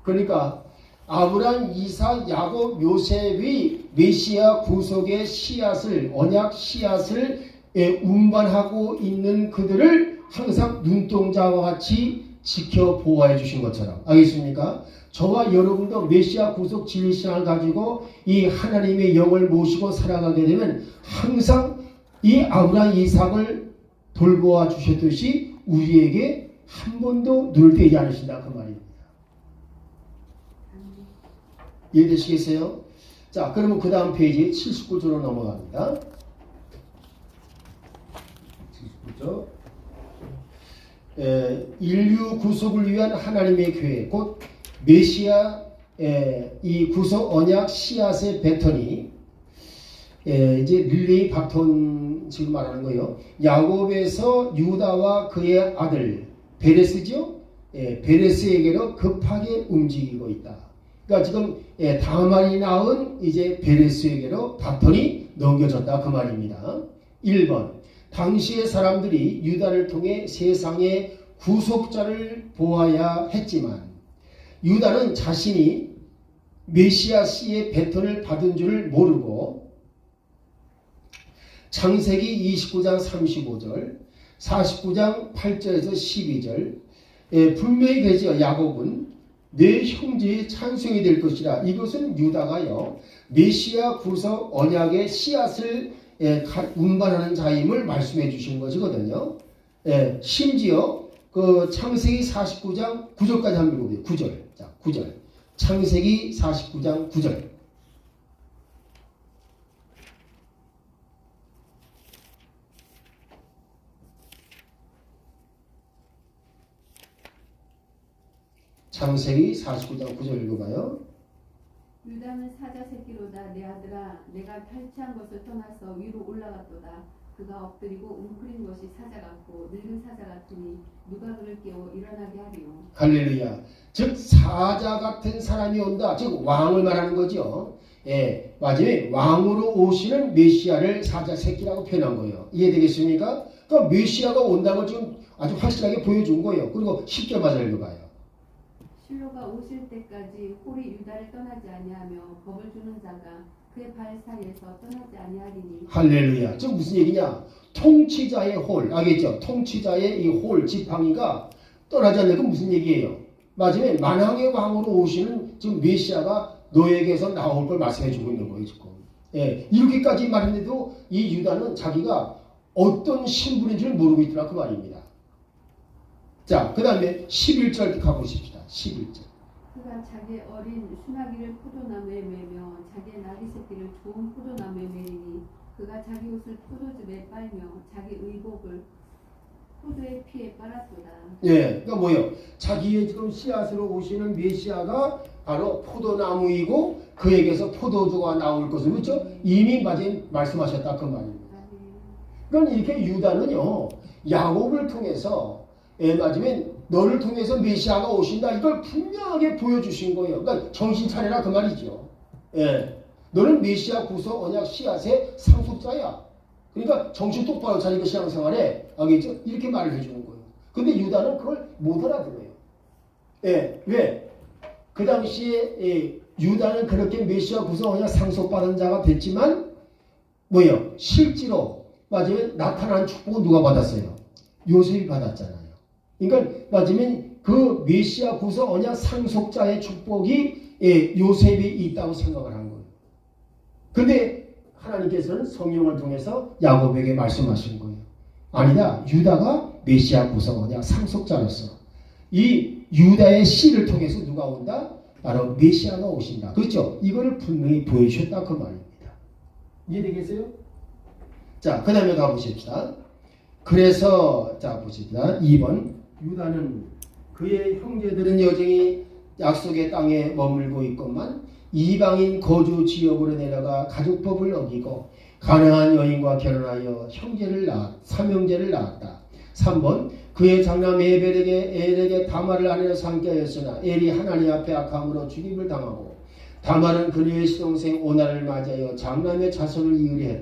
그러니까 아브라함, 이삭, 야곱, 요셉의 메시아 구속의 씨앗을, 언약 씨앗을 운반하고 있는 그들을 항상 눈동자와 같이 지켜 보호해 주신 것처럼, 알겠습니까? 저와 여러분도 메시아 구속 진리 신앙을 가지고 이 하나님의 영을 모시고 살아가게 되면 항상 이 아브라함, 이삭을 돌보아 주셨듯이 우리에게 한 번도 눈을 떼지 않으신다 그 말입니다. 이해되시겠어요? 자, 그러면 그 다음 페이지 79조로 넘어갑니다. 79조. 인류 구속을 위한 하나님의 계획, 곧 메시아 이 구속 언약 씨앗의 배턴이 이제 릴레이 바톤 지금 말하는 거예요. 야곱에서 유다와 그의 아들 베레스죠. 베레스에게로 급하게 움직이고 있다. 그러니까 지금 다말이 낳은 이제 베레스에게로 바톤이 넘겨졌다 그 말입니다. 1번 당시의 사람들이 유다를 통해 세상의 구속자를 보아야 했지만 유다는 자신이 메시아 씨의 배턴을 받은 줄 모르고 창세기 29장 35절, 49장 8절에서 12절, 분명히 되죠. 야곱은 내 형제의 찬송이 될 것이라. 이것은 유다가요, 메시아 구속 언약의 씨앗을 운반하는 자임을 말씀해 주신 것이거든요. 심지어 그 창세기 49장 9절까지 한번 읽어보세요. 9절. 자, 9절. 창세기 49장 9절. 창세기 49장 9절 읽어봐요. 유다는 사자 새끼로다. 내 아들아, 내가 탈취한 것을 떠나서 위로 올라갔도다. 그가 엎드리고 웅크린 것이 사자 같고 늙은 사자 같으니 누가 그를 깨워 일어나게 하리요. 할렐루야. 즉 사자 같은 사람이 온다. 즉 왕을 말하는 거죠. 마지막에 왕으로 오시는 메시아를 사자 새끼라고 표현한 거예요. 이해되겠습니까? 그러니까 메시아가 온다는 걸 지금 아주 확실하게 보여준 거예요. 그리고 10절 맞아 읽어봐요. 실로가 오실 때까지 홀이 유다를 떠나지 아니하며 법을 주는 자가 그의 발 사이에서 떠나지 아니하리니. 할렐루야. 지금 무슨 얘기냐? 통치자의 홀, 알겠죠? 통치자의 이 홀, 지팡이가 떠나지 않는 건 무슨 얘기예요? 마지막에 만왕의 왕으로 오시는 지금 메시아가 너에게서 나올 걸 말씀해 주고 있는 거예요, 지금. 이렇게까지 말했는데도 이 유다는 자기가 어떤 신분인 줄 모르고 있더라, 그 말입니다. 자, 그 다음에 11절 가보십시다. 11절. 그가 자기의 어린 순하기를 포도나무에 매며 자기의 나귀 새끼를 좋은 포도나무에 매리니 그가 자기 옷을 포도즙에 빨며 자기 의복을 포도의 피에 빨았도다. 그러니까 뭐예요? 자기의 지금 씨앗으로 오시는 메시아가 바로 포도나무이고 그에게서 포도주가 나올 것을, 그렇죠? 이미 말씀하셨다 그 말입니다. 그러니까 이렇게 유다는요, 야곱을 통해서 마지막에 너를 통해서 메시아가 오신다, 이걸 분명하게 보여주신 거예요. 그러니까 정신 차려라 그 말이죠. 너는 메시아 구속 언약 씨앗의 상속자야. 그러니까 정신 똑바로 차리고 신앙생활에, 알겠죠? 이렇게 말을 해주는 거예요. 근데 유다는 그걸 못 알아들어요. 왜? 그 당시에 유다는 그렇게 메시아 구속 언약 상속받은 자가 됐지만 뭐예요? 실제로 마지막에 나타난 축복은 누가 받았어요? 요셉이 받았잖아요. 그러니까 마지막에 그 메시아 구속 언약 상속자의 축복이 요셉이 있다고 생각을 한 거예요. 근데 하나님께서는 성령을 통해서 야곱에게 말씀하신 거예요. 아니다. 유다가 메시아 구속 언약 상속자로서 이 유다의 씨를 통해서 누가 온다? 바로 메시아가 오신다. 그렇죠? 이거를 분명히 보여주셨다 그 말입니다. 이해되겠어요? 자, 그 다음에 가보십시다. 그래서 자 보십시다. 2번. 유다는 그의 형제들은 여전히 약속의 땅에 머물고 있건만 이방인 거주 지역으로 내려가 가족법을 어기고 가나안 여인과 결혼하여 삼형제를 낳았다. 3번. 그의 장남 엘에게 다말을 아내로 삼게 하였으나 엘이 하나님 앞에 악함으로 죽임을 당하고 다말은 그녀의 시동생 오나를 맞이하여 장남의 자손을 이으려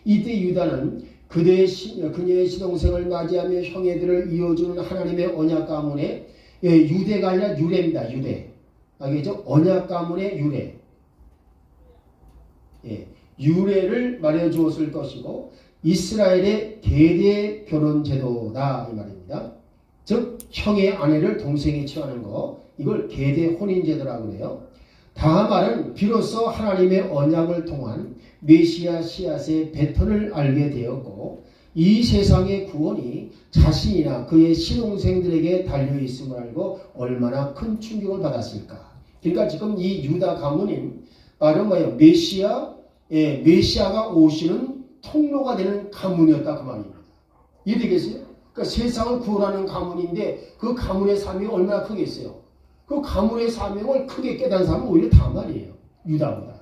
이때 유다는 그녀의 시동생을 맞이하며 형제들을 이어주는 하나님의 언약 가문에, 유대가 아니라 유래입니다. 유대. 알겠죠? 언약 가문의 유래. 유래를 말해 주었을 것이고 이스라엘의 계대 결혼 제도다 이 말입니다. 즉 형의 아내를 동생이 취하는 거, 이걸 계대 혼인 제도라고 그래요. 다말은 비로소 하나님의 언약을 통한 메시아 씨앗의 패턴을 알게 되었고 이 세상의 구원이 자신이나 그의 시동생들에게 달려있음을 알고 얼마나 큰 충격을 받았을까. 그러니까 지금 이 유다 가문인 바로 뭐예요? 메시아가 오시는 통로가 되는 가문이었다 그 말입니다. 이해되겠어요? 그러니까 세상을 구원하는 가문인데 그 가문의 사명이 얼마나 크겠어요? 그 가문의 사명을 크게 깨달은 사람은 오히려 다말이에요. 유다보다.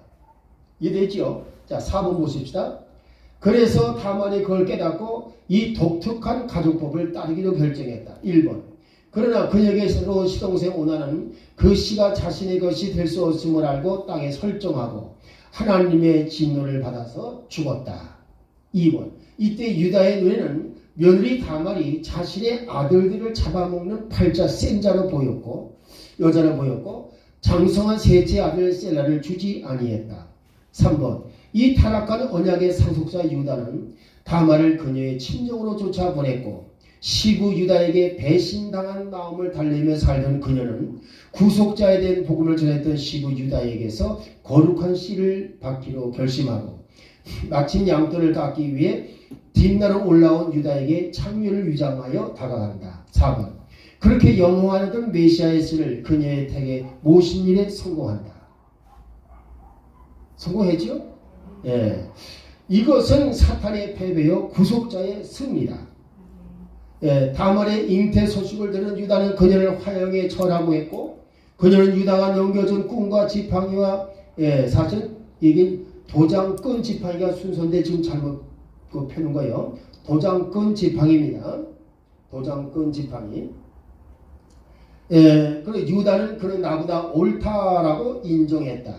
이해되죠? 자, 4번 보십시다. 그래서 다말이 그걸 깨닫고 이 독특한 가족법을 따르기로 결정했다. 1번. 그러나 그에게서 시동생 오나는 그 씨가 자신의 것이 될 수 없음을 알고 땅에 설정하고 하나님의 진노를 받아서 죽었다. 2번. 이때 유다의 눈에는 며느리 다말이 자신의 아들들을 잡아먹는 팔자 센 자로 보였고 여자로 보였고 장성한 셋째 아들 셀라를 주지 아니했다. 3번. 이 타락한 언약의 상속자 유다는 다말을 그녀의 친정으로 쫓아보냈고 시부 유다에게 배신당한 마음을 달래며 살던 그녀는 구속자에 대한 복음을 전했던 시부 유다에게서 거룩한 씨를 받기로 결심하고 마침 양떼를 깎기 위해 뒷날로 올라온 유다에게 창녀를 위장하여 다가간다. 4번 그렇게 영원하던 메시아의 씨를 그녀의 택에 모신 일에 성공한다. 성공했죠? 예. 이것은 사탄의 패배요 구속자의 승리다. 예, 다말의 잉태 소식을 들은 유다는 그녀를 화형에 처하고 했고 그녀는 유다가 넘겨준 꿈과 지팡이와 사실 이게 도장끈 지팡이가 순서인데 지금 잘못 펴는 거예요. 도장끈 지팡이입니다. 도장끈 지팡이. 그리고 유다는 그는 나보다 옳다라고 인정했다.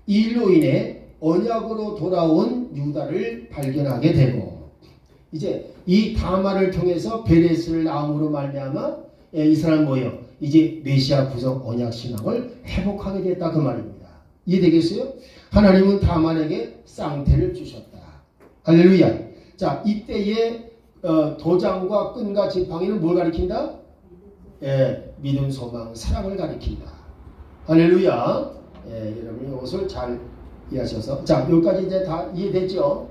이 일로 인해 언약으로 돌아온 유다를 발견하게 되고 이제 이 다말을 통해서 베레스를 낳음으로 말미암아 이 사람 뭐예요? 이제 메시아 구속 언약 신앙을 회복하게 됐다 그 말입니다. 이해되겠어요? 하나님은 다말에게 쌍태를 주셨다. 할렐루야. 자, 이때의 도장과 끈과 지팡이는 뭘 가리킨다? 믿음, 소망, 사랑을 가리킨다. 할렐루야. 여러분이 이것을 잘 이해하셔서 자, 여기까지 이제 다 이해됐죠?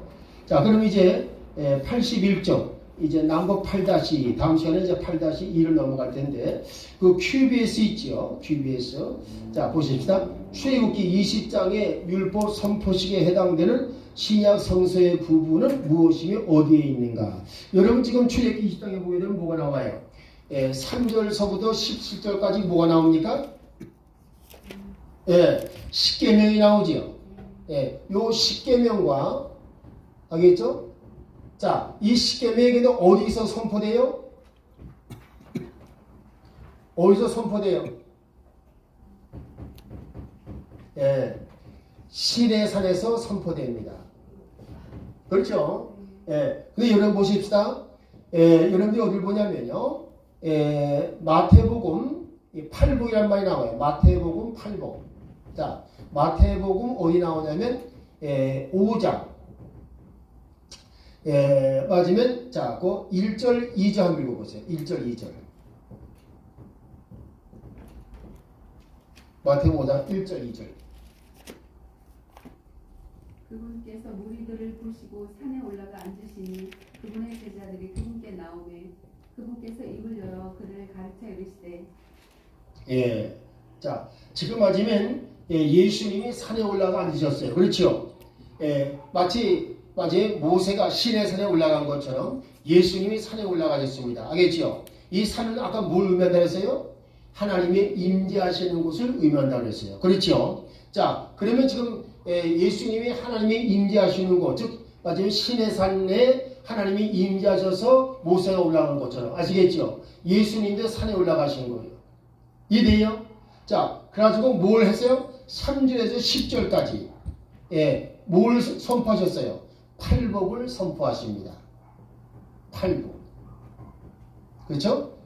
자, 그럼 이제 81쪽 이제 남북 8- 다음 시간에 이제 8-2를 넘어갈 텐데 그 QBS 있죠? QBS. 자, 보십시다. 출애굽기 20장의 율법 선포식에 해당되는 신약 성서의 부분은 무엇이며 어디에 있는가? 여러분 지금 출애굽기 20장에 보게 되면 뭐가 나와요? 3절서부터 17절까지 뭐가 나옵니까? 십계명이 나오지요. 요 십계명과 알겠죠? 자, 이 십계명에도 어디서 선포돼요? 어디서 선포돼요? 시내산에서 선포됩니다. 그렇죠? 근데 여러분 보십시다. 여러분들이 어딜 보냐면요. 마태복음 8복이란 말이 나와요. 마태복음 8복. 자, 마태복음 어디 나오냐면 5장. 맞으면 자, 그 1절 2절 한번 읽어보세요. 1절 2절. 마태복음 5장 1절 2절. 그분께서 무리들을 부르시고 산에 올라가 앉으시니 그분의 제자들이 그분께 나오매 그분께서 입을 열어 그를 가르쳐 이르시되 자, 지금 맞으면 예수님이 산에 올라가 앉으셨어요. 그렇죠? 마치 모세가 시내산에 올라간 것처럼 예수님이 산에 올라가셨습니다. 알겠죠? 이 산은 아까 뭘 의미한다 그랬어요? 하나님이 임재하시는 곳을 의미한다 그랬어요. 그렇죠? 자, 그러면 지금 예수님이 하나님이 임재하시는 곳, 즉 맞으면 시내산에 하나님이 임재하셔서 모세가 올라간 것처럼 아시겠죠? 예수님도 산에 올라가신 거예요. 이해돼요? 자, 그래가지고 뭘 했어요? 3절에서 10절까지 뭘 선포하셨어요? 팔복을 선포하십니다. 팔복. 그렇죠?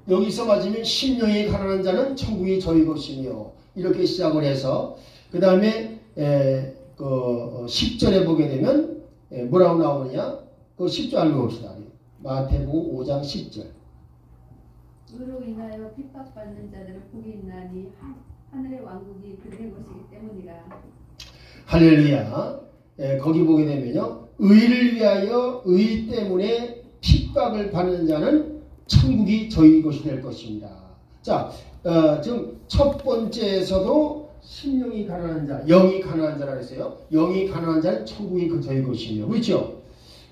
여기서 맞으면 심령이 가난한 자는 천국이 저희 것이며 이렇게 시작을 해서 그 다음에 10절에 보게 되면 뭐라고 나오느냐? 그 10절 알고 봅시다. 마태복음 5장 10절. 의로 인하여 핍박받는 자들은 복이 있나니 하늘의 왕국이 그들의 것이기 때문이라. 할렐루야. 거기 보게 되면요. 의를 위하여 의 때문에 핍박을 받는 자는 천국이 저희 것이 될 것입니다. 자, 지금 첫 번째에서도 심령이 가난한 자, 영이 가난한 자라 그랬어요. 영이 가난한 자는 천국이 저희 것이며, 그렇죠?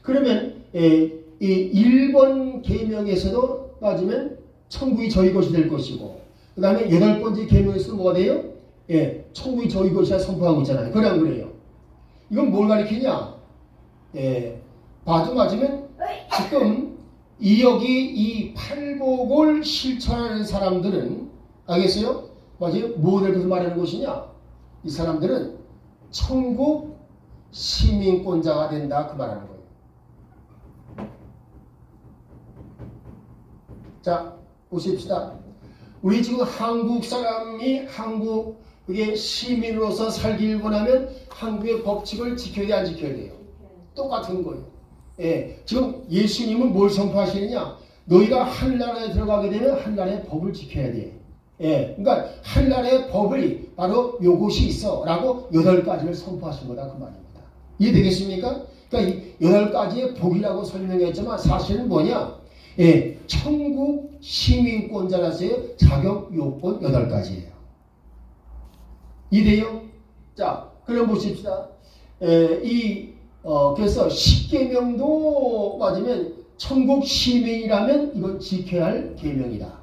그러면 이 1번 계명에서도 빠지면 천국이 저희 것이 될 것이고, 그 다음에 8번째 계명에서도 뭐가 돼요? 천국이 저희 것이라 선포하고 있잖아요. 그래 안 그래요? 이건 뭘 가리키냐? 봐도 맞으면 지금 이 팔복을 실천하는 사람들은 알겠어요? 맞아요? 무엇을 그래서 말하는 것이냐? 이 사람들은 천국 시민권자가 된다 그 말하는 거예요. 자, 보십시다. 우리 지금 한국 사람이 한국 그게 시민으로서 살기 원하면 한국의 법칙을 지켜야 돼, 안 지켜야 돼요? 똑같은 거예요. 예, 지금 예수님은 뭘 선포하시느냐? 너희가 하늘나라에 들어가게 되면 하늘나라의 법을 지켜야 돼. 예, 그러니까 하늘나라의 법이 바로 요것이 있어라고 8가지를 선포하신 거다 그 말입니다. 이해되겠습니까? 그러니까 이 8가지의 복이라고 설명했지만 사실은 뭐냐? 예, 천국 시민권자로서의 자격 요건 8가지예요. 이해돼요? 자, 그럼 보십시다. 그래서 10계명도 맞으면 천국 시민이라면 이건 지켜야 할 계명이다.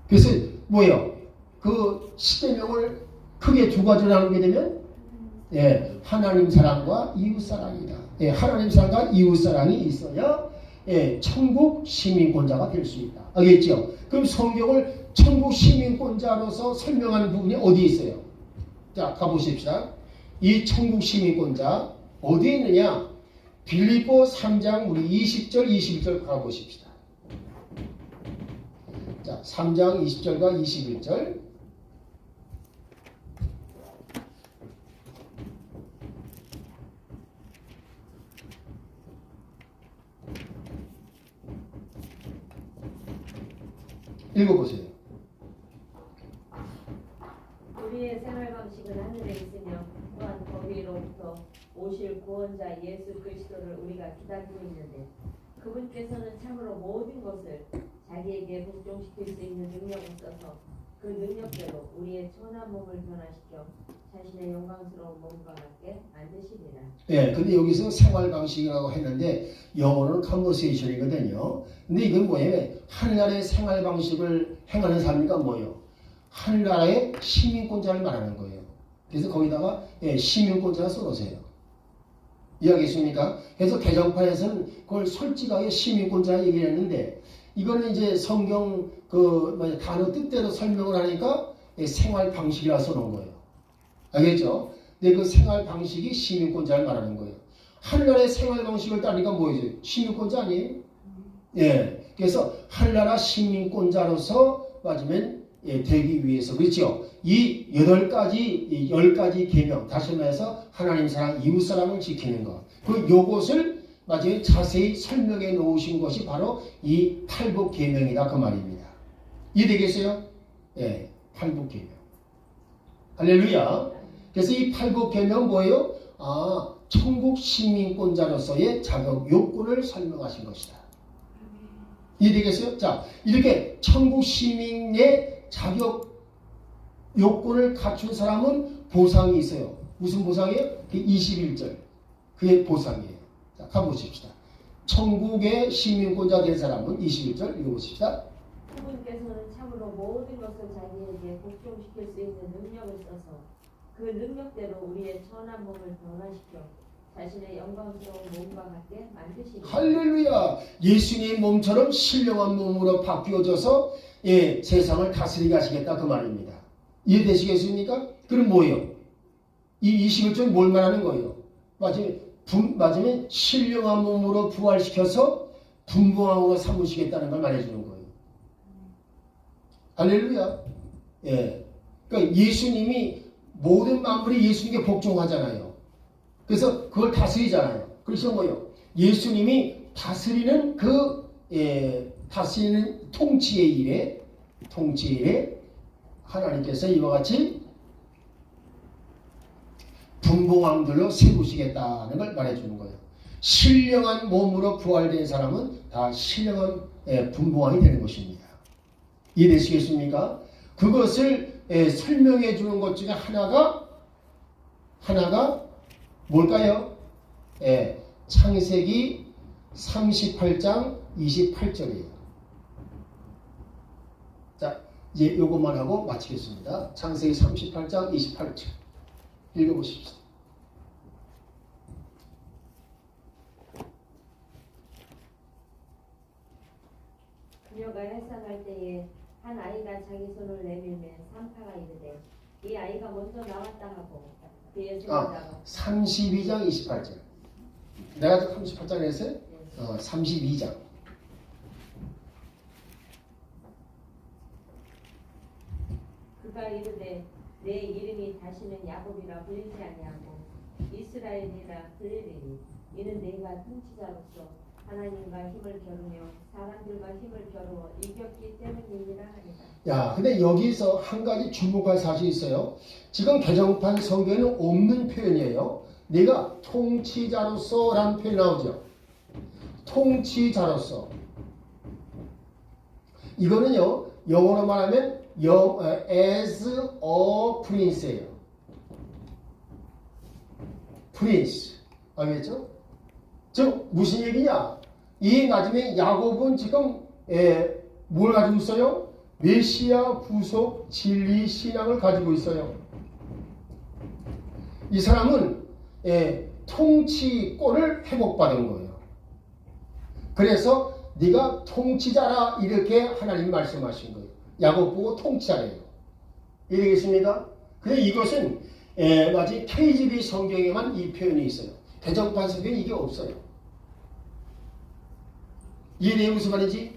그래서 뭐예요? 그 10계명을 크게 2가지로 나누게 되면 예, 하나님 사랑과 이웃 사랑이다. 예, 하나님 사랑과 이웃 사랑이 있어야 예, 천국 시민권자가 될 수 있다. 알겠죠? 그럼 성경을 천국 시민권자로서 설명하는 부분이 어디 있어요? 자, 가보십시다. 이 천국 시민권자 어디에 있느냐? 빌립보 3장 우리 20절 21절 가보십시다. 자, 3장 20절과 21절. 읽어보세요. 우리의 생활 방식은 하늘에 있으며 또한 거기로부터 오실 구원자 예수 그리스도를 우리가 기다리고 있는데 그분께서는 참으로 모든 것을 자기에게 복종시킬 수 있는 능력을 써서 그 능력대로 우리의 천한 몸을 변화시켜 자신의 영광스러운 몸과 같게 만드시리라. 예, 근데 여기서 생활 방식이라고 했는데 영어로는 conversation이거든요. 근데 이건 뭐예요? 하늘나라의 생활 방식을 행하는 사람이니까 뭐예요? 하늘나라의 시민권자를 말하는 거예요. 그래서 거기다가 예, 시민권자를 써놓으세요. 이해하겠습니까? 그래서 개정판에서는 그걸 솔직하게 시민권자 얘기를 했는데 이거는 이제 성경 그 단어 뜻대로 설명을 하니까 예, 생활 방식이라 써놓은 거예요. 알겠죠? 근데 그 생활 방식이 시민권자를 말하는 거예요. 하늘나라의 생활 방식을 따르니까 뭐예요? 시민권자 아니에요? 예. 그래서 하늘나라 시민권자로서 맞으면 예, 되기 위해서 그렇죠. 이 8가지, 10가지 계명 다시 말해서 하나님 사랑, 이웃 사랑을 지키는 것. 그 요것을 마지막에 자세히 설명해 놓으신 것이 바로 이 팔복 계명이다 그 말입니다. 이해되겠어요? 예, 팔복 계명. 할렐루야. 그래서 이 팔복 계명은 뭐예요? 아, 천국 시민권자로서의 자격 요건을 설명하신 것이다. 이해되겠어요? 자, 이렇게 천국 시민의 자격 요건을 갖춘 사람은 보상이 있어요. 무슨 보상이에요? 21절. 그게 보상이에요. 자, 가보십시다. 천국의 시민권자 된 사람은 21절 읽어보십시다. 그분께서는 참으로 모든 것을 자기에게 복종시킬 수 있는 능력을 써서 그 능력대로 우리의 천한 몸을 변화시켜 자신의 영광스러운 몸과 같게 만드시리라. 할렐루야. 예수님 몸처럼 신령한 몸으로 바뀌어져서 예, 세상을 다스리게 하시겠다 그 말입니다. 이해되시겠습니까? 그럼 뭐예요? 이 21절 뭘 말하는 거예요? 맞으면 신령한 몸으로 부활시켜서 분봉왕으로 삼으시겠다는 걸 말해주는 거예요. 할렐루야. 예. 그러니까 예수님이 모든 만물이 예수님께 복종하잖아요. 그래서 그걸 다스리잖아요. 그래서 뭐예요? 예수님이 다스리는 다스리는 통치의 일에 하나님께서 이와 같이 분봉왕들로 세우시겠다는 걸 말해주는 거예요. 신령한 몸으로 부활된 사람은 다 신령한 분봉왕이 되는 것입니다. 이해되시겠습니까? 그것을 설명해 주는 것 중에 하나가 뭘까요? 창세기 38장 28절이에요. 자, 이제 이것만 하고 마치겠습니다. 창세기 38장 28절 읽어보십시오. 그녀가 해산할 때에 한 아이가 자기 손을 내밀매 산파가 이르되 이 아이가 먼저 나왔다 하고 그의 손자가 32장 28절. 내가 38장 했어요? 32장. 그가 이르되 내 이름이 다시는 야곱이라 불리지 아니하고 이스라엘이라 불리리니 이는 내가 통치자로서 하나님과 힘을 겨루며 사람들과 힘을 겨루어 이겼기 때문이니라 하리라. 야, 근데 여기서 한 가지 주목할 사실이 있어요. 지금 개정판 성경에는 없는 표현이에요. 내가 통치자로서 라는 표현이 나오죠. 통치자로서. 이거는요, 영어로 말하면 as a prince예요. prince. 알겠죠? 즉 무슨 얘기냐? 이 나중에 야곱은 지금 뭘 가지고 있어요? 메시아 구속 진리 신앙을 가지고 있어요. 이 사람은 통치권을 회복받은 거예요. 그래서 네가 통치자라 이렇게 하나님이 말씀하신 거예요. 야곱 보고 통치자래요. 이해되겠습니까? 근데 이것은 마치 KGB 성경에만 이 표현이 있어요. 개정판 성경에 이게 없어요. 이해돼요? 무슨 말인지?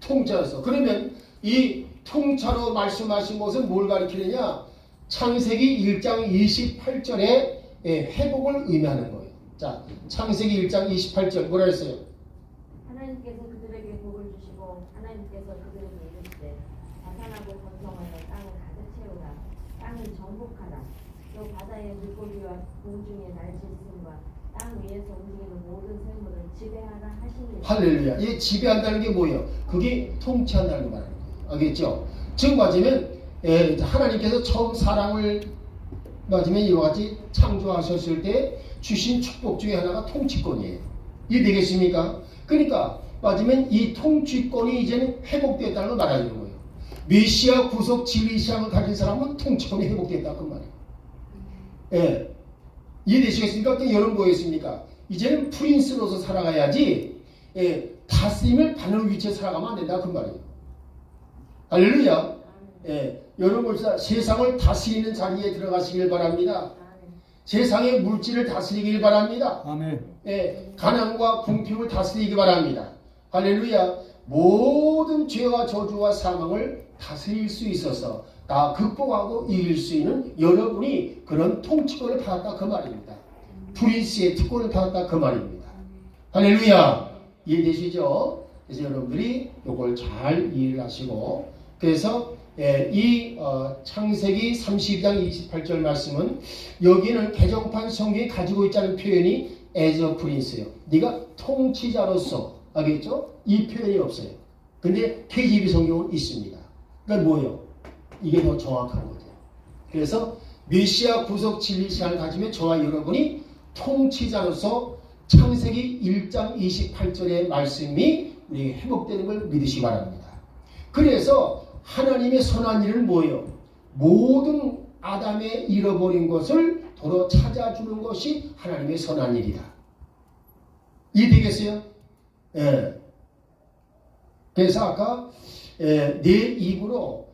통치자로서. 그러면 이 통치자로 말씀하신 것은 뭘 가리키느냐? 창세기 1장 28절에 회복을 의미하는 거예요. 자, 창세기 1장 28절 뭐라 했어요? 하나님께서 그들에게 복을 주시고 하나님께서 그들에게 이르시되 자산하고 번성하여 땅을 가득 채우라. 땅을 정복하라. 또 바다의 물고기와 공중의 날짐승과 땅 위에서 움직이는 모든 생물을 지배하라 하시니. 할렐루야. 이 지배한다는 게 뭐예요? 그게 통치한다는 거 말하는 거예요. 알겠죠? 즉 맞으면 하나님께서 처음 사람을 맞으면 이와 같이 창조하셨을 때 주신 축복 중에 하나가 통치권이에요. 이해되겠습니까? 그러니까 맞으면 이 통치권이 이제는 회복됐다는 걸 말하는 거예요. 메시아 구속 진리 신앙을 가진 사람은 통치권이 회복됐다 그 말이에요. 이해되시겠습니까? 그러니까 여러분 뭐겠습니까? 이제는 프린스로서 살아가야지 다스림을 받는 위치에 살아가면 안 된다 그 말이에요. 할렐루야. 여러분 세상을 다스리는 자리에 들어가시길 바랍니다. 세상의 물질을 다스리길 바랍니다. 아멘. 가난과 궁핍을 다스리기 바랍니다. 할렐루야. 모든 죄와 저주와 사망을 다스릴 수 있어서 다 극복하고 이길 수 있는 여러분이 그런 통치권을 받았다 그 말입니다. 프린스의 특권을 받았다 그 말입니다. 할렐루야. 이해되시죠? 그래서 여러분들이 이걸 잘 이해를 하시고 그래서 이 창세기 32장 28절 말씀은 여기는 개정판 성경이 가지고 있다는 표현이 as a prince예요. 네가 통치자로서 알겠죠? 이 표현이 없어요. 근데 KGB 성경은 있습니다. 그러니까 뭐예요? 이게 더 정확한 거죠. 그래서 메시아 구속 진리 신앙을 가지면 저와 여러분이 통치자로서 창세기 1장 28절의 말씀이 우리에게 회복되는 걸 믿으시기 바랍니다. 그래서 하나님의 선한 일은 뭐예요? 모든 아담의 잃어버린 것을 도로 찾아주는 것이 하나님의 선한 일이다. 이해되겠어요? 그래서 아까 내 입으로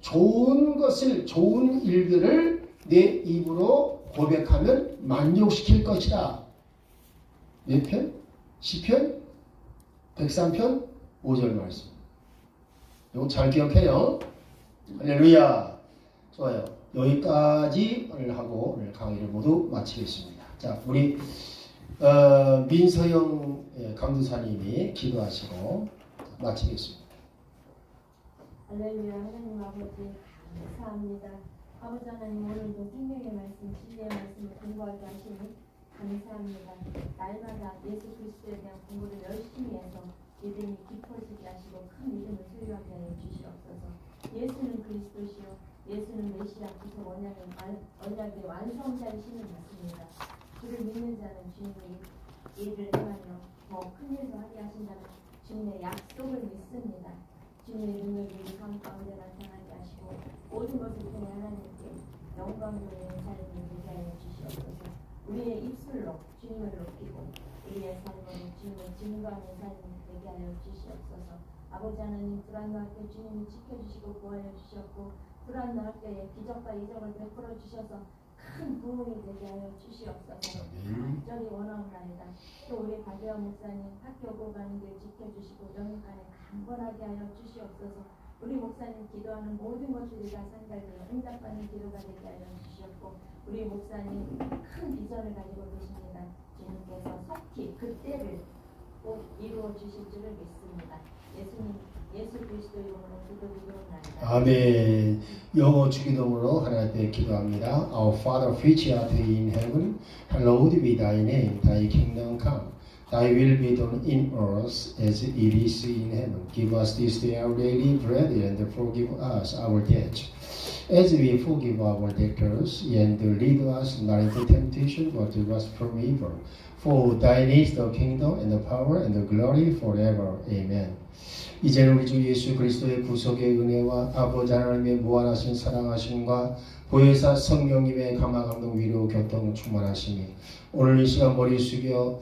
좋은 것을 좋은 일들을 내 입으로 고백하면 만족시킬 것이다. 몇 편? 10편? 103편? 5절 말씀. 이거 잘 기억해요. 할렐루야. 좋아요. 여기까지 오늘 하고 오늘 강의를 모두 마치겠습니다. 자, 우리 민서영 강도사님이 기도하시고 마치겠습니다. 할렐루야. 하나님 아버지 감사합니다. 아버지 하나님 오늘도 생명의 말씀, 진리의 말씀을 공부하게 하시니 감사합니다. 날마다 예수 그리스도에 대한 공부를 열심히 해서 믿음이 깊어지게 하시고 큰 믿음을 소유하게 하여 주시옵소서. 예수는 그리스도시요 예수는 메시아 구속 언약의 완성자이시는 것입니다. 주를 믿는 자는 주님의 일을 행하며 더 큰 일도 하게 하신다는 주님의 약속을 믿습니다. 주님의 능력이 우리 삶 가운데 나타나게 하시고 모든 것을 통해 하나님께 영광 돌리는 삶을 되게 하여 주시옵소서. 우리의 입술로 주님을 높이고 우리의 삶으로 주님을 증거하는 삶을 되게 하여 주시옵소서. 아버지 하나님 불안노 학교 주님이 지켜주시고 구하여 주셨고 불안노 학교에 기적과 이적을 베풀어 주셔서 큰 부흥이 되게 하여 주시옵소서. 간절히 원하옵나이다. 또 우리 박예원 목사님 학교 고가는 길 지켜주시고 영육간에 강건하게 하여 주시옵소서. 우리 목사님 기도하는 모든 것들이 다 산달되어 응답받는 기도가 되게 하여 주셨고 우리 목사님 큰 비전을 가지고 계십니다. 주님께서 속히 그때를 꼭 이루어 주실 줄을 믿습니다. 예수 그리스도 이름으로 기도드리옵나이다. 아멘. 영어 주기도문으로 하나님 앞에 기도합니다. Our Father which art in heaven, hallowed be thy name. Thy kingdom come. Thy will be done in earth as it is in heaven. Give us this day our daily bread, and forgive us our debts, as we forgive our debtors, and lead us not into temptation, but deliver us from evil. For thine is the kingdom, and the power, and the glory forever. Amen. 이제는 우리 주 예수 그리스도의 구속의 은혜와 아버지 하나님의 무한하신 사랑하심과 보혜사 성령님의 감화 감동 위로 교통 충만하심이 오늘 이 시간 머리 숙여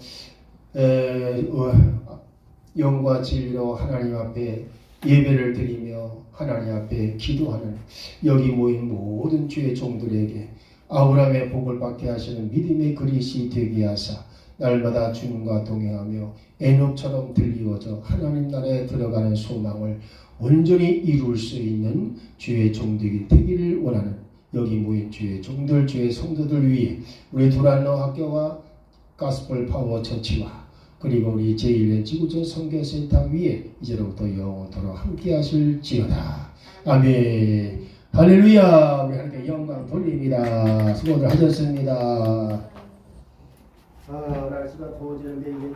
영과 진리로 하나님 앞에 예배를 드리며 하나님 앞에 기도하는 여기 모인 모든 주의 종들에게 아브라함의 복을 받게 하시는 믿음의 그리스이 되게 하사 날마다 주님과 동행하며 에녹처럼 들리워져 하나님 나라에 들어가는 소망을 온전히 이룰 수 있는 주의 종들이 되기를 원하는 여기 모인 주의 종들, 주의 성도들 위해 우리 두란노 학교와 가스펠 파워 처치와 그리고 우리 제1회 지구촌 선교센터 위에 이제로부터 영원토록 함께 하실지어다. 아멘. 할렐루야. 우리 하나님께 영광 돌립니다. 수고들 하셨습니다. 날씨가 더워지는데 이게